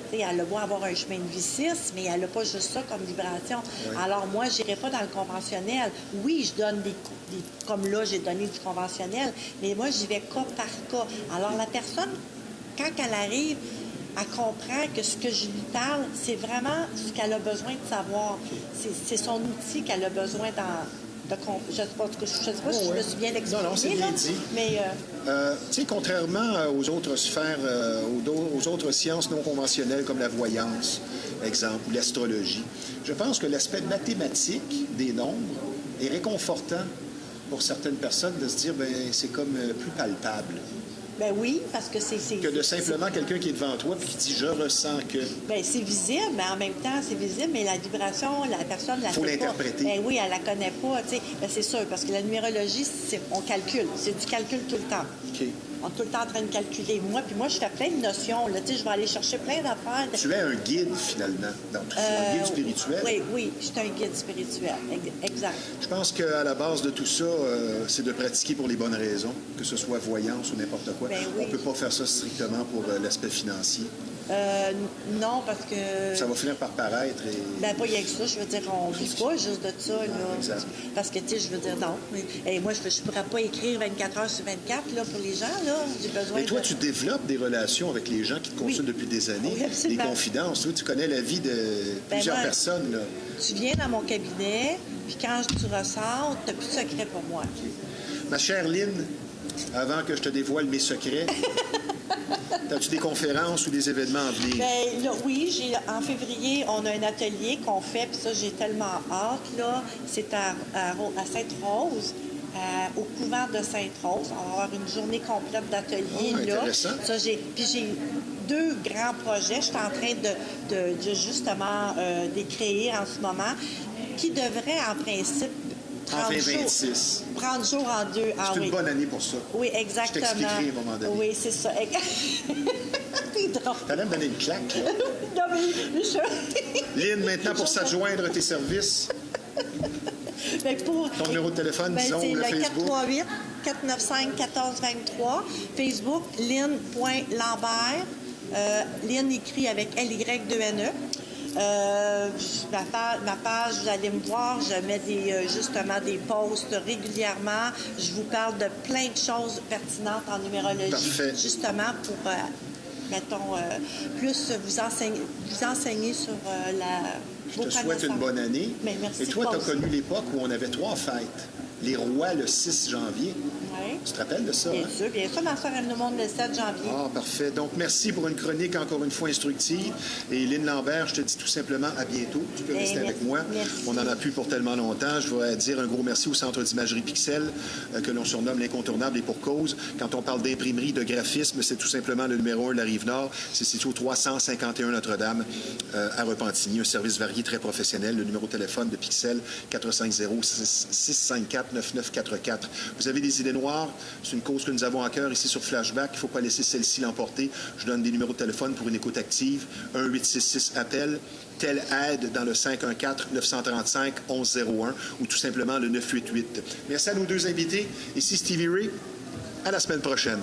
T'sais, elle a beau avoir un chemin de vie 6, mais elle n'a pas juste ça comme vibration. Oui. Alors, moi, je n'irai pas dans le conventionnel. Oui, je donne comme là, j'ai donné du conventionnel, mais moi, j'y vais cas par cas. Alors, la personne, quand elle arrive, elle comprend que ce que je lui parle, c'est vraiment ce qu'elle a besoin de savoir. C'est son outil qu'elle a besoin je ne sais pas, si je me suis bien expliquée. Non, c'est bien dit. Mais, tu sais, contrairement aux autres sphères, aux autres sciences non conventionnelles comme la voyance, exemple, ou l'astrologie, je pense que l'aspect mathématique des nombres est réconfortant pour certaines personnes de se dire, ben c'est comme plus palpable. ben oui, parce que c'est... Que de simplement quelqu'un qui est devant toi et qui dit « je ressens que ». Bien, c'est visible, mais en même temps, c'est visible, mais la vibration, la personne la faut sait pas. l'interpréter. Ben oui, elle la connaît pas, tu sais. Ben, c'est sûr, parce que la numérologie, on calcule. C'est du calcul tout le temps. OK. On est tout le temps en train de calculer. Moi, je fais plein de notions, là. Tu sais, je vais aller chercher plein d'affaires. Tu es un guide, finalement, dans tout ça, un guide spirituel. Oui, je suis un guide spirituel. Exact. Je pense qu'à la base de tout ça, c'est de pratiquer pour les bonnes raisons, que ce soit voyance ou n'importe quoi. Ben oui. On ne peut pas faire ça strictement pour l'aspect financier. Non, parce que... Ça va finir par paraître et... Ben, pas rien que ça. Je veux dire, on ne vit pas juste de ça, là. Exact. Parce que, tu sais, je veux dire, non. Et moi, je ne pourrais pas écrire 24 heures sur 24, là, pour les gens, là. J'ai besoin Mais toi, de... tu développes des relations avec les gens qui te consultent depuis des années, Oui, absolument. des confidences. Tu connais la vie de plusieurs moi, personnes, là. Tu viens dans mon cabinet, puis quand tu ressors, tu n'as plus de secret pour moi. Ma chère Lynn, avant que je te dévoile mes secrets, as-tu des conférences ou des événements à venir? Bien, là, oui, en février, on a un atelier qu'on fait, puis ça, j'ai tellement hâte, là. C'est à Sainte-Rose, au couvent de Sainte-Rose. On va avoir une journée complète d'atelier, Oh, là. intéressant. Ça, puis j'ai 2 grands projets. Je suis en train de justement d'écrire en ce moment, qui devraient, en principe, En 2026. 30 jours en 2. Ah, C'est une oui. bonne année pour ça. Oui, exactement. Je t'expliquerai à un moment donné. Oui, c'est ça. C'est drôle. T'allais me donner une claque, là. Non, mais je... Lynn, maintenant, pour s'adjoindre à tes services, Ben, ton numéro de téléphone, ben, disons, c'est ou le Facebook. 438-495-1423. Facebook, Lynn.Lambert. Lynn écrit avec L-Y-2-N-E. Ma page, vous allez me voir, je mets justement des posts régulièrement. Je vous parle de plein de choses pertinentes en numérologie. Parfait. Justement pour, mettons, plus vous enseigner sur Je te souhaite une bonne année. Bien, merci. Et toi, tu as Aussi. connu l'époque où on avait 3 fêtes. Les rois le 6 janvier. Oui. Tu te rappelles de ça? Bien hein? sûr, bien sûr. Ma soeur, elle nous montre le 7 janvier. Ah, parfait. Donc, merci pour une chronique encore une fois instructive. Et Lynn Lambert, je te dis tout simplement à bientôt. Tu peux rester avec moi. Merci. On n'en a plus pour tellement longtemps. Je voudrais dire un gros merci au Centre d'imagerie Pixel, que l'on surnomme l'incontournable et pour cause. Quand on parle d'imprimerie, de graphisme, c'est tout simplement le numéro 1 de la Rive-Nord. C'est situé au 351 Notre-Dame, à Repentigny. Un service varié, très professionnel. Le numéro de téléphone de Pixel, 450-654-9944. Vous avez des idées noires? C'est une cause que nous avons à cœur ici sur Flashback. Il ne faut pas laisser celle-ci l'emporter. Je donne des numéros de téléphone pour une écoute active. 1-866-APPEL. Telle aide dans le 514-935-1101 ou tout simplement le 988. Merci à nos 2 invités. Ici Stevie Ray. À la semaine prochaine.